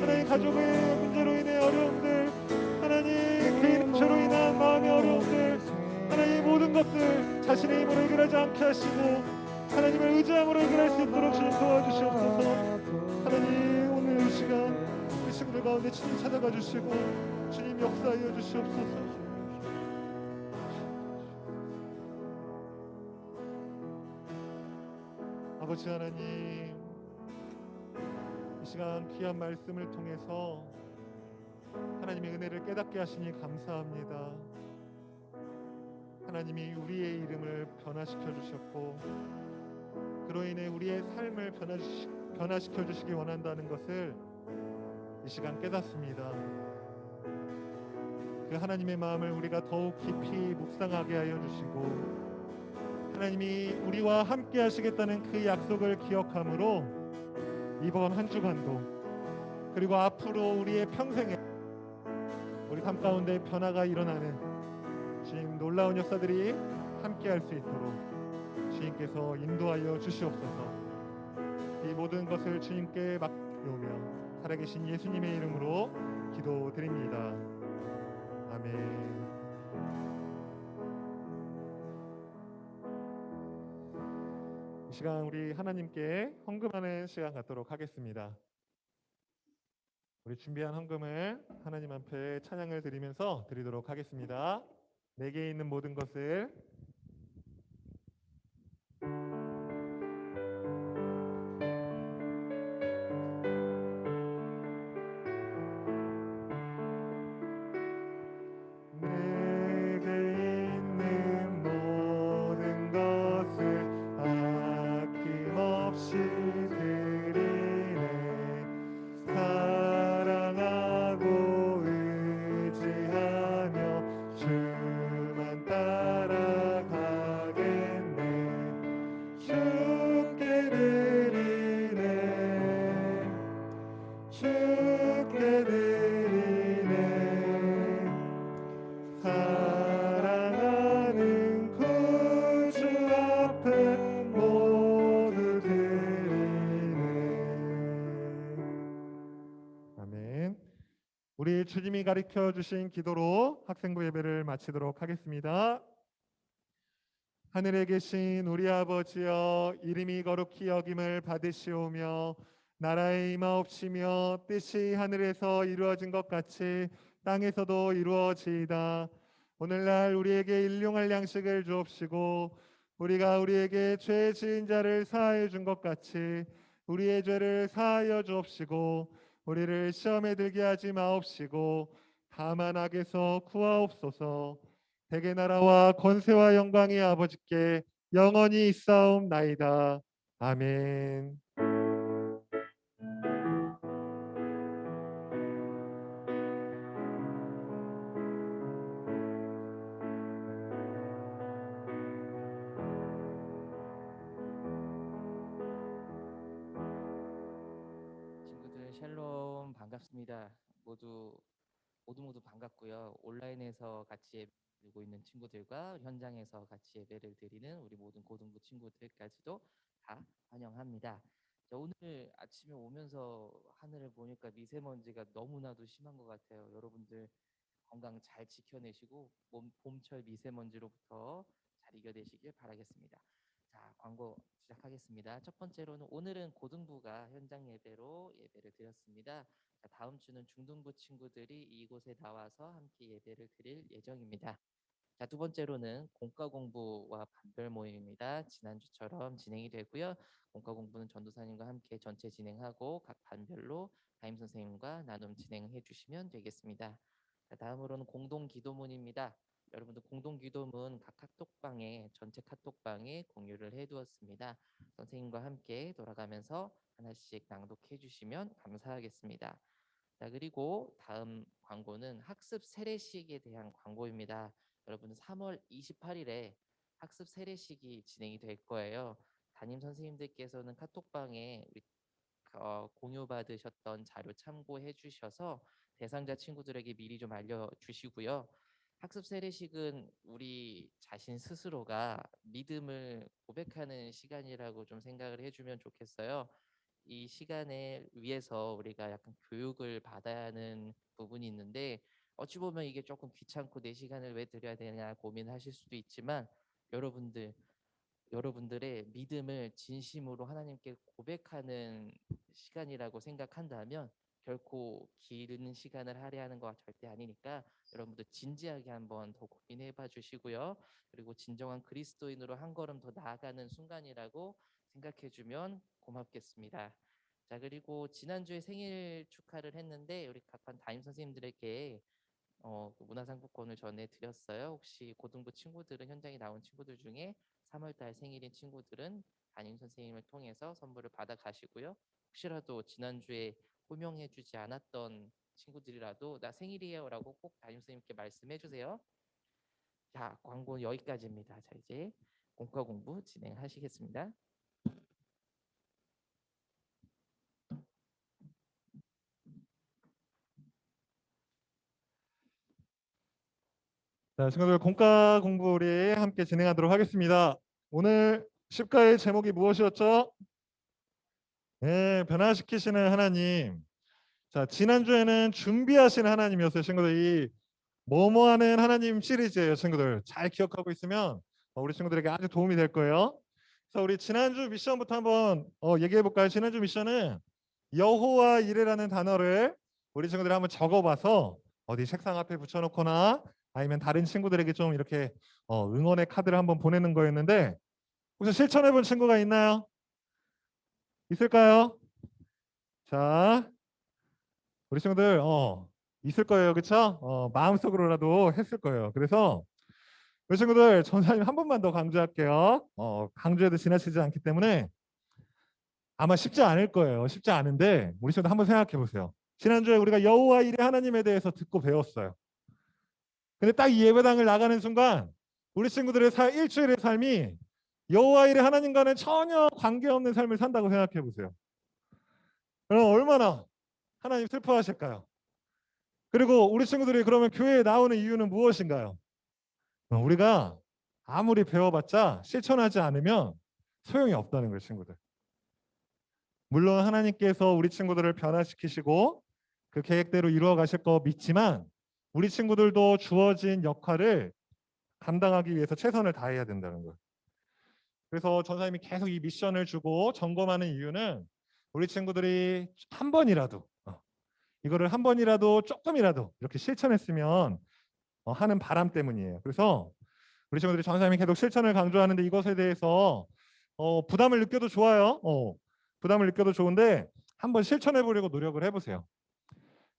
하나님, 가족의 문제로 인해 어려움들, 하나님, 개인 죄로 인한 마음의 어려움들, 하나님, 모든 것들 자신의 힘으로 해결하지 않게 하시고 하나님을 의지함으로 해결할 수 있도록 주님 도와주시옵소서. 하나님, 오늘 이 시간 우리 친구들 가운데 주님 찾아가 주시고 주님 역사하여 주시옵소서. 아버지 하나님, 이 시간 귀한 말씀을 통해서 하나님의 은혜를 깨닫게 하시니 감사합니다. 하나님이 우리의 이름을 변화시켜 주셨고 그로 인해 우리의 삶을 변화시켜 주시기 원한다는 것을 이 시간 깨닫습니다. 그 하나님의 마음을 우리가 더욱 깊이 묵상하게 하여 주시고 하나님이 우리와 함께 하시겠다는 그 약속을 기억함으로 이번 한 주간도 그리고 앞으로 우리의 평생에 우리 삶 가운데 변화가 일어나는 주님 놀라운 역사들이 함께 할 수 있도록 주님께서 인도하여 주시옵소서. 이 모든 것을 주님께 맡기오며 살아계신 예수님의 이름으로 기도드립니다. 아멘. 이 시간 우리 하나님께 헌금하는 시간 갖도록 하겠습니다. 우리 준비한 헌금을 하나님 앞에 찬양을 드리면서 드리도록 하겠습니다. 내게 있는 모든 것을 주님이 가르쳐 주신 기도로 학생부 예배를 마치도록 하겠습니다. 하늘에 계신 우리 아버지여, 이름이 거룩히 여김을 받으시오며 나라의 임하옵시며 뜻이 하늘에서 이루어진 것 같이 땅에서도 이루어지이다. 오늘날 우리에게 일용할 양식을 주옵시고 우리가 우리에게 죄 지은 자를 사하여 준 것 같이 우리의 죄를 사하여 주옵시고 우리를 시험에 들게 하지 마옵시고 다만 악에서 구하옵소서. 대개 나라와 권세와 영광이 아버지께 영원히 있사옵나이다. 아멘. 친구들 샬롬 반갑습니다. 모두 반갑고요. 온라인에서 같이 예배 드리고 있는 친구들과 현장에서 같이 예배를 드리는 우리 모든 고등부 친구들까지도 다 환영합니다. 자, 오늘 아침에 오면서 하늘을 보니까 미세먼지가 너무나도 심한 것 같아요. 여러분들 건강 잘 지켜내시고 봄철 미세먼지로부터 잘 이겨내시길 바라겠습니다. 자, 광고 시작하겠습니다. 첫 번째로는 오늘은 고등부가 현장 예배로 예배를 드렸습니다. 자, 다음 주는 중등부 친구들이 이곳에 나와서 함께 예배를 드릴 예정입니다. 자, 두 번째로는 공과 공부와 반별 모임입니다. 지난주처럼 진행이 되고요. 공과 공부는 전도사님과 함께 전체 진행하고 각 반별로 담임 선생님과 나눔 진행해 주시면 되겠습니다. 자, 다음으로는 공동 기도문입니다. 여러분들 공동 기도문 각 카톡방에 전체 카톡방에 공유를 해두었습니다. 선생님과 함께 돌아가면서 하나씩 낭독해 주시면 감사하겠습니다. 자, 그리고 다음 광고는 학습 세례식에 대한 광고입니다. 여러분 3월 28일에 학습 세례식이 진행이 될 거예요. 담임 선생님들께서는 카톡방에 공유받으셨던 자료 참고해 주셔서 대상자 친구들에게 미리 좀 알려주시고요. 학습 세례식은 우리 자신 스스로가 믿음을 고백하는 시간이라고 좀 생각을 해주면 좋겠어요. 이 시간에 위해서 우리가 약간 교육을 받아야 하는 부분이 있는데 어찌 보면 이게 조금 귀찮고 내 시간을 왜 들여야 되냐 고민하실 수도 있지만 여러분들의 믿음을 진심으로 하나님께 고백하는 시간이라고 생각한다면 결코 긴 시간을 할애하는 거 절대 아니니까 여러분들 진지하게 한번 더 고민해 봐 주시고요. 그리고 진정한 그리스도인으로 한 걸음 더 나아가는 순간이라고 생각해 주면 고맙겠습니다. 자, 그리고 지난주에 생일 축하를 했는데 우리 각반 담임 선생님들에게 그 문화상품권을 전해드렸어요. 혹시 고등부 친구들은 현장에 나온 친구들 중에 3월달 생일인 친구들은 담임 선생님을 통해서 선물을 받아 가시고요. 혹시라도 지난주에 호명해주지 않았던 친구들이라도 나 생일이에요라고 꼭 담임 선생님께 말씀해 주세요. 자, 광고는 여기까지입니다. 자, 이제 공과 공부 진행하시겠습니다. 자, 친구들 공과 공부 우리 함께 진행하도록 하겠습니다. 오늘 십가의 제목이 무엇이었죠? 네, 변화시키시는 하나님. 자, 지난주에는 준비하시는 하나님이었어요. 친구들 이 뭐뭐하는 하나님 시리즈예요. 친구들 잘 기억하고 있으면 우리 친구들에게 아주 도움이 될 거예요. 그래서 우리 지난주 미션부터 한번 얘기해 볼까요? 지난주 미션은 여호와 이레라는 단어를 우리 친구들이 한번 적어봐서 어디 책상 앞에 붙여놓거나 아니면 다른 친구들에게 좀 이렇게 응원의 카드를 한번 보내는 거였는데 혹시 실천해 본 친구가 있나요? 있을까요? 자, 우리 친구들 있을 거예요. 그렇죠? 마음속으로라도 했을 거예요. 그래서 우리 친구들 전사님 한 번만 더 강조할게요. 강조해도 지나치지 않기 때문에 아마 쉽지 않을 거예요. 쉽지 않은데 우리 친구들 한번 생각해 보세요. 지난주에 우리가 여호와 이레 하나님에 대해서 듣고 배웠어요. 근데 딱 이 예배당을 나가는 순간 우리 친구들의 일주일의 삶이 여호와 이레 하나님과는 전혀 관계없는 삶을 산다고 생각해 보세요. 그럼 얼마나 하나님 슬퍼하실까요? 그리고 우리 친구들이 그러면 교회에 나오는 이유는 무엇인가요? 우리가 아무리 배워봤자 실천하지 않으면 소용이 없다는 거예요, 친구들. 물론 하나님께서 우리 친구들을 변화시키시고 그 계획대로 이루어 가실 거 믿지만 우리 친구들도 주어진 역할을 감당하기 위해서 최선을 다해야 된다는 거예요. 그래서 전사님이 계속 이 미션을 주고 점검하는 이유는 우리 친구들이 한 번이라도 이거를 한 번이라도 조금이라도 이렇게 실천했으면 하는 바람 때문이에요. 그래서 우리 친구들이 전사님이 계속 실천을 강조하는데 이것에 대해서 부담을 느껴도 좋아요. 부담을 느껴도 좋은데 한번 실천해 보려고 노력을 해보세요.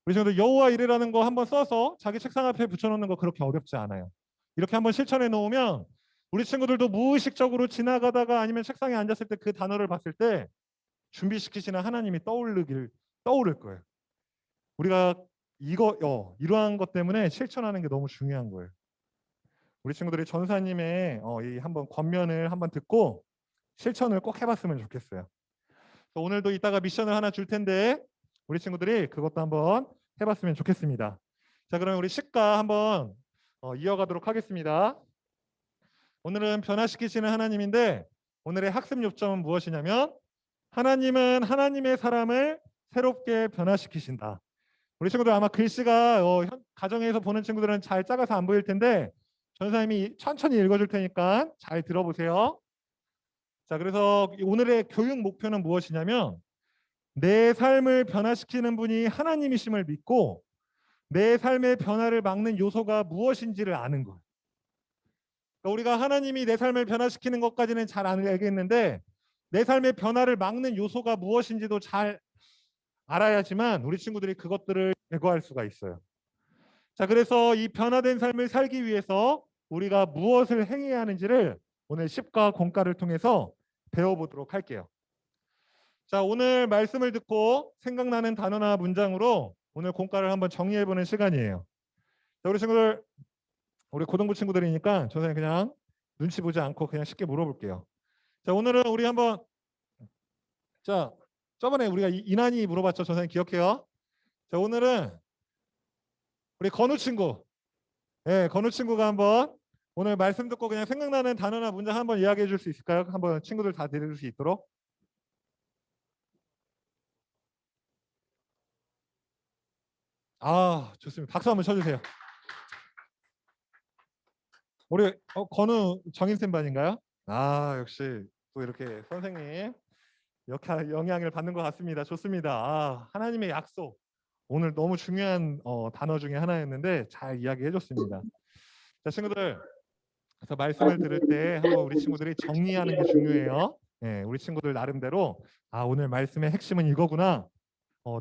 우리 친구들 여호와 이레라는 거 한번 써서 자기 책상 앞에 붙여놓는 거 그렇게 어렵지 않아요. 이렇게 한번 실천해 놓으면 우리 친구들도 무의식적으로 지나가다가 아니면 책상에 앉았을 때 그 단어를 봤을 때 준비시키시는 하나님이 떠오를 거예요. 우리가 이러한 것 때문에 실천하는 게 너무 중요한 거예요. 우리 친구들이 전사님의 이 한번 권면을 한번 듣고 실천을 꼭 해봤으면 좋겠어요. 오늘도 이따가 미션을 하나 줄 텐데 우리 친구들이 그것도 한번 해봤으면 좋겠습니다. 자, 그럼 우리 식가 한번 이어가도록 하겠습니다. 오늘은 변화시키시는 하나님인데 오늘의 학습 요점은 무엇이냐면 하나님은 하나님의 사람을 새롭게 변화시키신다. 우리 친구들 아마 글씨가 가정에서 보는 친구들은 잘 작아서 안 보일 텐데 전사님이 천천히 읽어줄 테니까 잘 들어보세요. 자, 그래서 오늘의 교육 목표는 무엇이냐면 내 삶을 변화시키는 분이 하나님이심을 믿고 내 삶의 변화를 막는 요소가 무엇인지를 아는 거예요. 그러니까 우리가 하나님이 내 삶을 변화시키는 것까지는 잘 알겠는데 내 삶의 변화를 막는 요소가 무엇인지도 잘 알아야지만 우리 친구들이 그것들을 제거할 수가 있어요. 자, 그래서 이 변화된 삶을 살기 위해서 우리가 무엇을 행해야 하는지를 오늘 십과 공과를 통해서 배워보도록 할게요. 자, 오늘 말씀을 듣고 생각나는 단어나 문장으로 오늘 공과를 한번 정리해보는 시간이에요. 자, 우리 친구들, 우리 고등부 친구들이니까 선생님 그냥 눈치 보지 않고 그냥 쉽게 물어볼게요. 자, 오늘은 우리 한번 자, 저번에 우리가 이난이 물어봤죠. 선생님 기억해요? 자, 오늘은 우리 건우 친구, 건우 친구가 한번 오늘 말씀 듣고 그냥 생각나는 단어나 문장 한번 이야기해 줄 수 있을까요? 한번 친구들 다 들을 수 있도록. 아, 좋습니다. 박수 한번 쳐주세요. 우리 건우 정인쌤 반인가요? 아, 역시 또 이렇게 선생님 이렇게 영향을 받는 것 같습니다. 좋습니다. 아, 하나님의 약속. 오늘 너무 중요한 단어 중에 하나였는데 잘 이야기해줬습니다. 자, 친구들, 그래서 말씀을 들을 때 한번 우리 친구들이 정리하는 게 중요해요. 우리 친구들 나름대로 오늘 말씀의 핵심은 이거구나.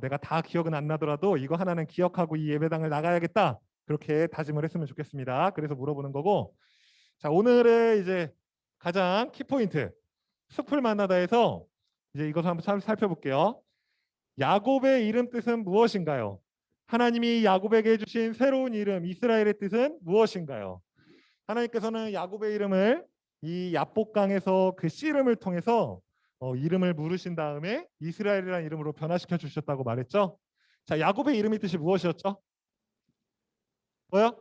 내가 다 기억은 안 나더라도 이거 하나는 기억하고 이 예배당을 나가야겠다. 그렇게 다짐을 했으면 좋겠습니다. 그래서 물어보는 거고. 자, 오늘의 이제 가장 키포인트 숲을 만나다에서 이제 이것을 한번 살펴볼게요. 야곱의 이름 뜻은 무엇인가요? 하나님이 야곱에게 주신 새로운 이름 이스라엘의 뜻은 무엇인가요? 하나님께서는 야곱의 이름을 이 야복강에서 그 씨름을 통해서 이름을 물으신 다음에 이스라엘이라는 이름으로 변화시켜 주셨다고 말했죠. 자, 야곱의 이름의 뜻이 무엇이었죠? 뭐요?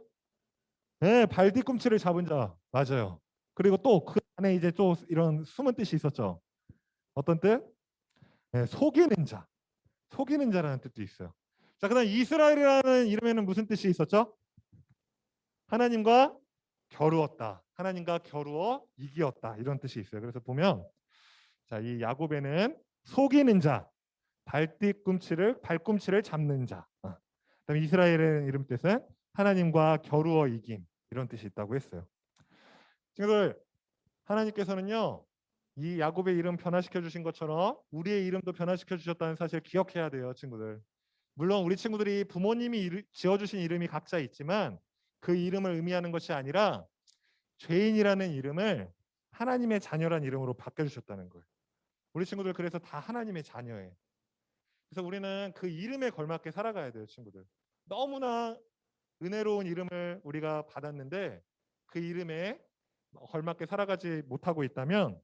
네, 발 뒤꿈치를 잡은 자. 맞아요. 그리고 또 그 안에 이제 또 이런 숨은 뜻이 있었죠. 어떤 뜻? 네, 속이는 자. 속이는 자라는 뜻도 있어요. 자, 그다음 이스라엘이라는 이름에는 무슨 뜻이 있었죠? 하나님과 겨루었다. 하나님과 겨루어 이기었다. 이런 뜻이 있어요. 그래서 보면 자, 이 야곱에는 속이는 자, 발꿈치를 잡는 자. 그다음에 이스라엘의 이름 뜻은 하나님과 겨루어 이김. 이런 뜻이 있다고 했어요. 친구들, 하나님께서는요. 이 야곱의 이름 변화시켜 주신 것처럼 우리의 이름도 변화시켜 주셨다는 사실 기억해야 돼요, 친구들. 물론 우리 친구들이 부모님이 지어주신 이름이 각자 있지만 그 이름을 의미하는 것이 아니라 죄인이라는 이름을 하나님의 자녀란 이름으로 바꿔주셨다는 거예요. 우리 친구들 그래서 다 하나님의 자녀예요. 그래서 우리는 그 이름에 걸맞게 살아가야 돼요, 친구들. 너무나 은혜로운 이름을 우리가 받았는데 그 이름에 걸맞게 살아가지 못하고 있다면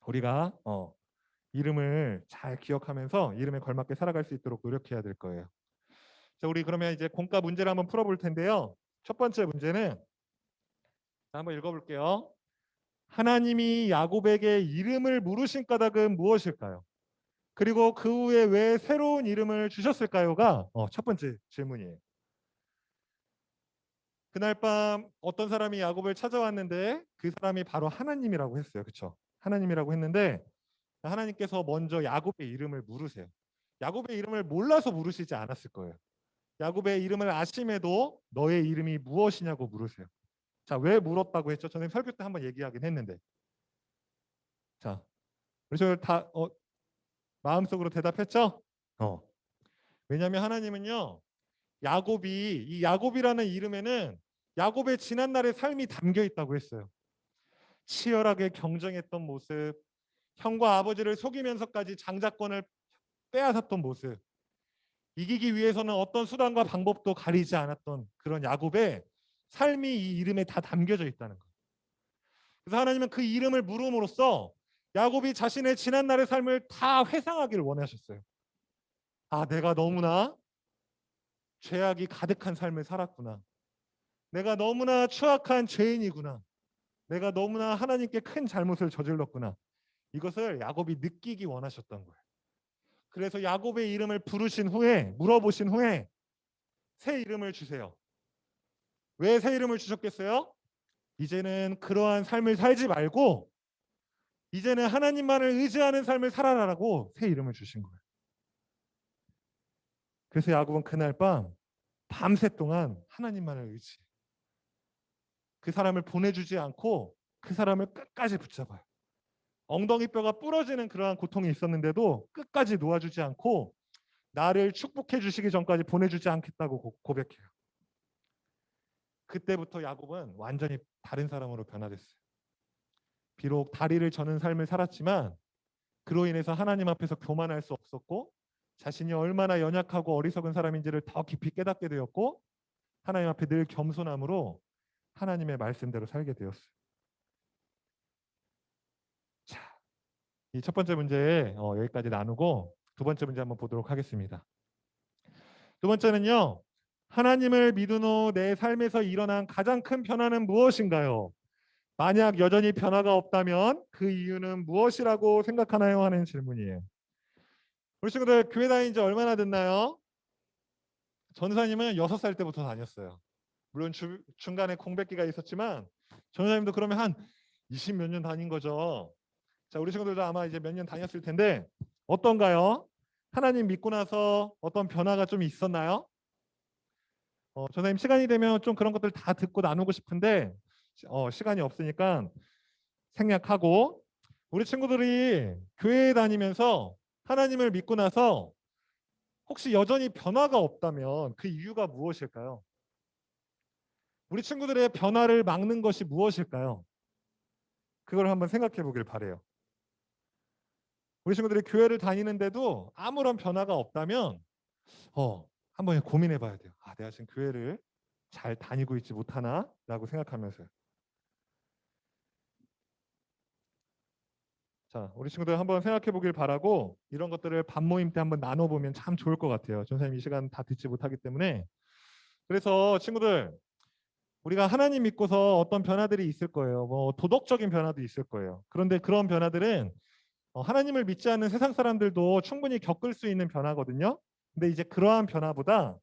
우리가 이름을 잘 기억하면서 이름에 걸맞게 살아갈 수 있도록 노력해야 될 거예요. 자, 우리 그러면 이제 공과 문제를 한번 풀어볼 텐데요. 첫 번째 문제는 한번 읽어볼게요. 하나님이 야곱에게 이름을 물으신 까닭은 무엇일까요? 그리고 그 후에 왜 새로운 이름을 주셨을까요가 첫 번째 질문이에요. 그날 밤 어떤 사람이 야곱을 찾아왔는데 그 사람이 바로 하나님이라고 했어요. 그렇죠? 하나님이라고 했는데 하나님께서 먼저 야곱의 이름을 물으세요. 야곱의 이름을 몰라서 물으시지 않았을 거예요. 야곱의 이름을 아심에도 너의 이름이 무엇이냐고 물으세요. 자, 왜 물었다고 했죠? 저는 설교 때 한번 얘기하긴 했는데. 자, 우리 다 마음속으로 대답했죠? 왜냐하면 하나님은요. 이 야곱이라는 이름에는 야곱의 지난날의 삶이 담겨 있다고 했어요. 치열하게 경쟁했던 모습, 형과 아버지를 속이면서까지 장자권을 빼앗았던 모습, 이기기 위해서는 어떤 수단과 방법도 가리지 않았던 그런 야곱의 삶이 이 이름에 다 담겨져 있다는 거예요. 그래서 하나님은 그 이름을 물음으로써 야곱이 자신의 지난날의 삶을 다 회상하기를 원하셨어요. 아, 내가 너무나 죄악이 가득한 삶을 살았구나. 내가 너무나 추악한 죄인이구나. 내가 너무나 하나님께 큰 잘못을 저질렀구나. 이것을 야곱이 느끼기 원하셨던 거예요. 그래서 야곱의 이름을 부르신 후에 물어보신 후에 새 이름을 주세요. 왜 새 이름을 주셨겠어요? 이제는 그러한 삶을 살지 말고 이제는 하나님만을 의지하는 삶을 살아라라고 새 이름을 주신 거예요. 그래서 야곱은 그날 밤 밤새 동안 하나님만을 의지해. 그 사람을 보내주지 않고 그 사람을 끝까지 붙잡아요. 엉덩이 뼈가 부러지는 그러한 고통이 있었는데도 끝까지 놓아주지 않고 나를 축복해 주시기 전까지 보내주지 않겠다고 고백해요. 그때부터 야곱은 완전히 다른 사람으로 변화됐어요. 비록 다리를 저는 삶을 살았지만 그로 인해서 하나님 앞에서 교만할 수 없었고 자신이 얼마나 연약하고 어리석은 사람인지를 더 깊이 깨닫게 되었고 하나님 앞에 늘 겸손함으로 하나님의 말씀대로 살게 되었어요. 자, 이 첫 번째 문제 여기까지 나누고 두 번째 문제 한번 보도록 하겠습니다. 두 번째는요. 하나님을 믿은 후 내 삶에서 일어난 가장 큰 변화는 무엇인가요? 만약 여전히 변화가 없다면 그 이유는 무엇이라고 생각하나요? 하는 질문이에요. 우리 친구들 교회 다닌 지 얼마나 됐나요? 전사님은 6살 때부터 다녔어요. 물론 중간에 공백기가 있었지만 전사님도 그러면 한 20 몇 년 다닌 거죠. 자, 우리 친구들도 아마 이제 몇 년 다녔을 텐데 어떤가요? 하나님 믿고 나서 어떤 변화가 좀 있었나요? 전사님 시간이 되면 좀 그런 것들 다 듣고 나누고 싶은데 시간이 없으니까 생략하고 우리 친구들이 교회에 다니면서 하나님을 믿고 나서 혹시 여전히 변화가 없다면 그 이유가 무엇일까요? 우리 친구들의 변화를 막는 것이 무엇일까요? 그걸 한번 생각해 보길 바래요. 우리 친구들이 교회를 다니는데도 아무런 변화가 없다면 한번 고민해 봐야 돼요. 아, 내가 지금 교회를 잘 다니고 있지 못하나? 라고 생각하면서요. 자, 우리 친구들 한번 생각해 보길 바라고 이런 것들을 밥 모임 때 한번 나눠보면 참 좋을 것 같아요. 전사님 이 시간 다 듣지 못하기 때문에. 그래서 친구들 우리가 하나님 믿고서 어떤 변화들이 있을 거예요. 뭐 도덕적인 변화도 있을 거예요. 그런데 그런 변화들은 하나님을 믿지 않는 세상 사람들도 충분히 겪을 수 있는 변화거든요. 근데 이제 그러한 변화보다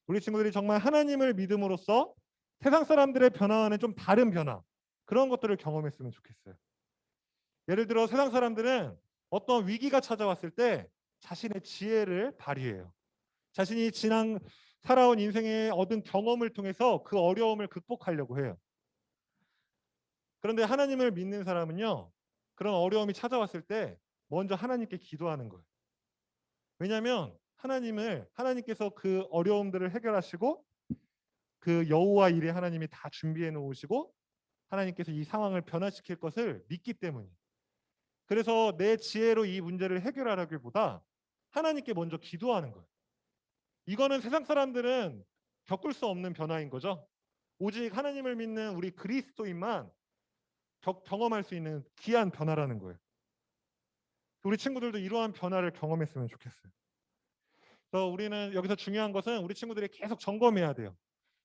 우리 친구들이 정말 하나님을 믿음으로써 세상 사람들의 변화와는 좀 다른 변화, 그런 것들을 경험했으면 좋겠어요. 예를 들어 세상 사람들은 어떤 위기가 찾아왔을 때 자신의 지혜를 발휘해요. 자신이 살아온 인생에 얻은 경험을 통해서 그 어려움을 극복하려고 해요. 그런데 하나님을 믿는 사람은요, 그런 어려움이 찾아왔을 때 먼저 하나님께 기도하는 거예요. 왜냐하면 하나님께서 그 어려움들을 해결하시고 그 여호와 일에 하나님이 다 준비해 놓으시고 하나님께서 이 상황을 변화시킬 것을 믿기 때문이에요. 그래서 내 지혜로 이 문제를 해결하려기보다 하나님께 먼저 기도하는 거예요. 이거는 세상 사람들은 겪을 수 없는 변화인 거죠. 오직 하나님을 믿는 우리 그리스도인만 경험할 수 있는 귀한 변화라는 거예요. 우리 친구들도 이러한 변화를 경험했으면 좋겠어요. 그래서 우리는 여기서 중요한 것은 우리 친구들이 계속 점검해야 돼요.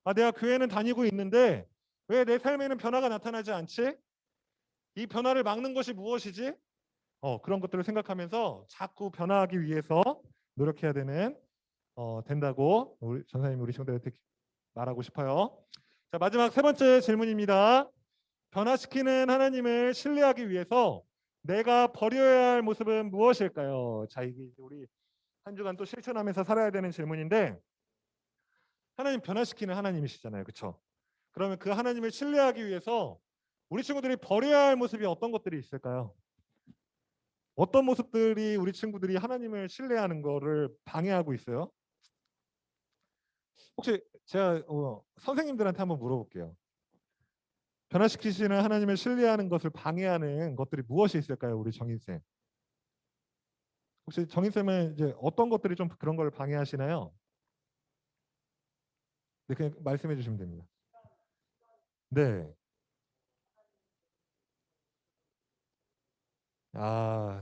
아, 내가 교회는 다니고 있는데 왜 내 삶에는 변화가 나타나지 않지? 이 변화를 막는 것이 무엇이지? 그런 것들을 생각하면서 자꾸 변화하기 위해서 노력해야 된다고 우리 전사님 우리 친구들한테 말하고 싶어요. 자, 마지막 세 번째 질문입니다. 변화시키는 하나님을 신뢰하기 위해서 내가 버려야 할 모습은 무엇일까요? 자, 이게 이제 우리 한 주간 또 실천하면서 살아야 되는 질문인데 하나님 변화시키는 하나님이시잖아요. 그렇죠? 그러면 그 하나님을 신뢰하기 위해서 우리 친구들이 버려야 할 모습이 어떤 것들이 있을까요? 어떤 모습들이 우리 친구들이 하나님을 신뢰하는 거를 방해하고 있어요? 혹시 제가 선생님들한테 한번 물어볼게요. 변화시키시는 하나님을 신뢰하는 것을 방해하는 것들이 무엇이 있을까요? 우리 정인쌤. 혹시 정인쌤은 이제 어떤 것들이 좀 그런 걸 방해하시나요? 네, 그냥 말씀해 주시면 됩니다. 네.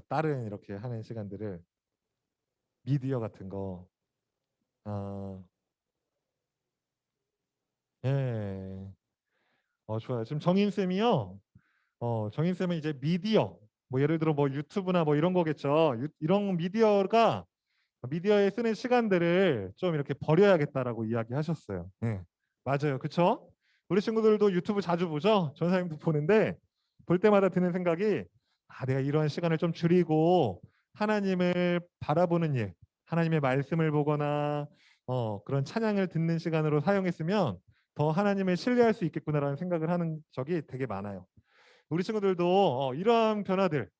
다른 이렇게 하는 시간들을 미디어 같은 거. 아, 예. 좋아요. 지금 정인쌤이요. 정인쌤은 이제 미디어, 뭐 예를 들어 뭐 유튜브나 뭐 이런 거겠죠. 이런 미디어에 쓰는 시간들을 좀 이렇게 버려야겠다라고 이야기하셨어요. 네, 맞아요. 그렇죠? 우리 친구들도 유튜브 자주 보죠? 전사님도 보는데 볼 때마다 드는 생각이 내가 이런 시간을 좀 줄이고 하나님을 바라보는 일, 하나님의 말씀을 보거나 그런 찬양을 듣는 시간으로 사용했으면 더 하나님을 신뢰할 수 있겠구나라는 생각을 하는 적이 되게 많아요. 우리 친구들도 이러한 변화들,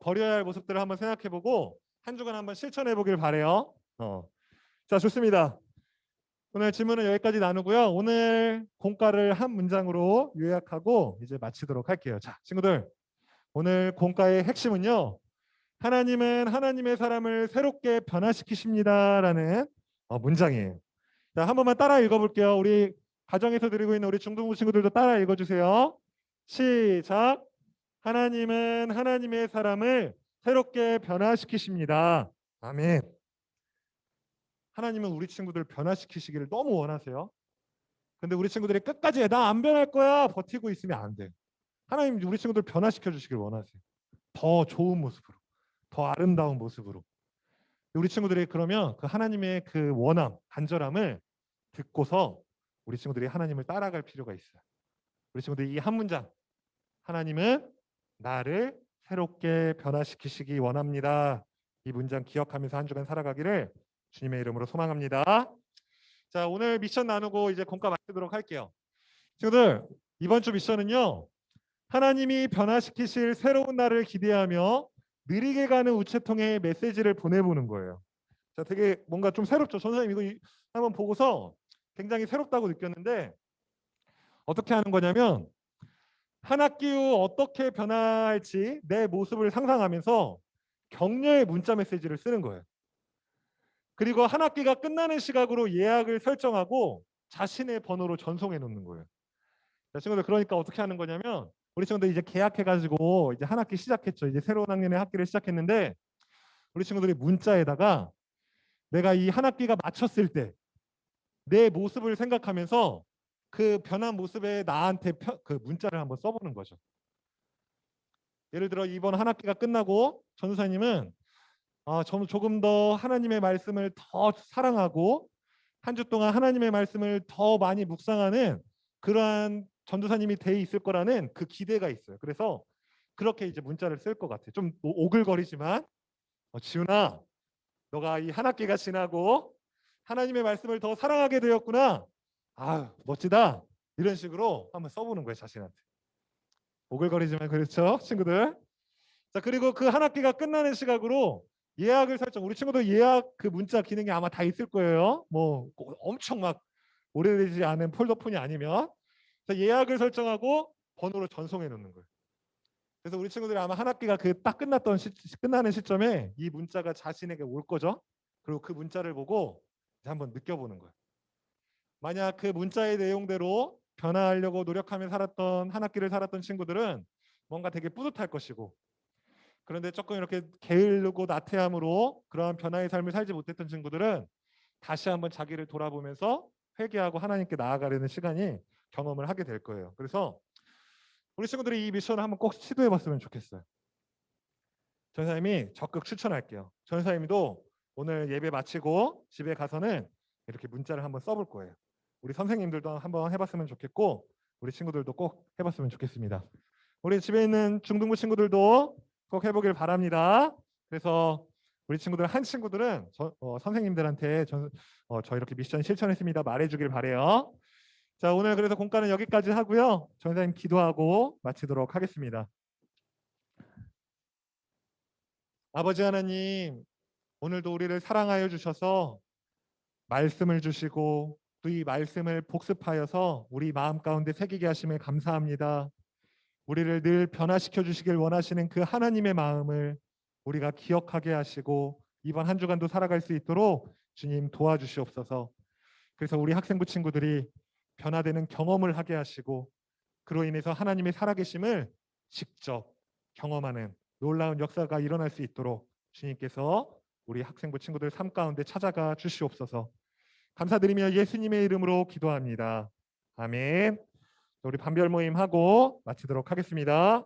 버려야 할 모습들을 한번 생각해보고 한 주간 한번 실천해보길 바래요. 자, 좋습니다. 오늘 질문은 여기까지 나누고요. 오늘 공과를 한 문장으로 요약하고 이제 마치도록 할게요. 자, 친구들, 오늘 공과의 핵심은요. 하나님은 하나님의 사람을 새롭게 변화시키십니다라는 문장이에요. 자, 한 번만 따라 읽어볼게요. 우리 가정에서 드리고 있는 우리 중등부 친구들도 따라 읽어주세요. 시작. 하나님은 하나님의 사람을 새롭게 변화시키십니다. 아멘. 하나님은 우리 친구들 변화시키시기를 너무 원하세요. 근데 우리 친구들이 끝까지 나 안 변할 거야 버티고 있으면 안 돼. 하나님 우리 친구들 변화시켜 주시길 원하세요. 더 좋은 모습으로, 더 아름다운 모습으로. 우리 친구들이 그러면 그 하나님의 그 원함, 간절함을 듣고서 우리 친구들이 하나님을 따라갈 필요가 있어요. 우리 친구들이 이 한 문장, 하나님은 나를 새롭게 변화시키시기 원합니다. 이 문장 기억하면서 한 주간 살아가기를 주님의 이름으로 소망합니다. 자, 오늘 미션 나누고 이제 공과 마치도록 할게요. 친구들, 이번 주 미션은요. 하나님이 변화시키실 새로운 날을 기대하며 느리게 가는 우체통에 메시지를 보내보는 거예요. 자, 되게 뭔가 좀 새롭죠. 전사님 이거 한번 보고서 굉장히 새롭다고 느꼈는데 어떻게 하는 거냐면 한 학기 후 어떻게 변화할지 내 모습을 상상하면서 격려의 문자 메시지를 쓰는 거예요. 그리고 한 학기가 끝나는 시각으로 예약을 설정하고 자신의 번호로 전송해 놓는 거예요. 자, 친구들 그러니까 어떻게 하는 거냐면 우리 친구들 이제 계약해가지고 이제 한 학기 시작했죠. 이제 새로운 학년의 학기를 시작했는데 우리 친구들이 문자에다가 내가 이 한 학기가 마쳤을 때 내 모습을 생각하면서 그 변한 모습에 나한테 그 문자를 한번 써보는 거죠. 예를 들어 이번 한 학기가 끝나고 전도사님은 저는 조금 더 하나님의 말씀을 더 사랑하고 한 주 동안 하나님의 말씀을 더 많이 묵상하는 그러한 전도사님이 돼 있을 거라는 그 기대가 있어요. 그래서 그렇게 이제 문자를 쓸 것 같아요. 좀 오글거리지만 지훈아, 너가 이 한 학기가 지나고 하나님의 말씀을 더 사랑하게 되었구나. 멋지다. 이런 식으로 한번 써보는 거예요, 자신한테. 오글거리지만 그렇죠, 친구들. 자, 그리고 그 한 학기가 끝나는 시각으로 예약을 설정. 우리 친구들 예약 그 문자 기능이 아마 다 있을 거예요. 뭐 엄청 막 오래되지 않은 폴더폰이 아니면. 그래서 예약을 설정하고 번호로 전송해 놓는 거예요. 그래서 우리 친구들이 아마 한 학기가 그 딱 끝나는 시점에 이 문자가 자신에게 올 거죠. 그리고 그 문자를 보고 이제 한번 느껴보는 거예요. 만약 그 문자의 내용대로 변화하려고 노력하며 살았던 한 학기를 살았던 친구들은 뭔가 되게 뿌듯할 것이고, 그런데 조금 이렇게 게으르고 나태함으로 그러한 변화의 삶을 살지 못했던 친구들은 다시 한번 자기를 돌아보면서 회개하고 하나님께 나아가려는 시간이 경험을 하게 될 거예요. 그래서 우리 친구들이 이 미션을 한번 꼭 시도해봤으면 좋겠어요. 전사님이 적극 추천할게요. 전사님도 오늘 예배 마치고 집에 가서는 이렇게 문자를 한번 써볼 거예요. 우리 선생님들도 한번 해봤으면 좋겠고 우리 친구들도 꼭 해봤으면 좋겠습니다. 우리 집에 있는 중등부 친구들도 꼭 해보길 바랍니다. 그래서 우리 친구들 한 친구들은 선생님들한테 저 이렇게 미션 실천했습니다 말해주길 바래요. 자, 오늘 그래서 공과는 여기까지 하고요. 전사님 기도하고 마치도록 하겠습니다. 아버지 하나님, 오늘도 우리를 사랑하여 주셔서 말씀을 주시고 또 이 말씀을 복습하여서 우리 마음 가운데 새기게 하심에 감사합니다. 우리를 늘 변화시켜 주시길 원하시는 그 하나님의 마음을 우리가 기억하게 하시고 이번 한 주간도 살아갈 수 있도록 주님 도와주시옵소서. 그래서 우리 학생부 친구들이 변화되는 경험을 하게 하시고 그로 인해서 하나님의 살아계심을 직접 경험하는 놀라운 역사가 일어날 수 있도록 주님께서 우리 학생부 친구들 삶 가운데 찾아가 주시옵소서. 감사드리며 예수님의 이름으로 기도합니다. 아멘. 우리 반별 모임 하고 마치도록 하겠습니다.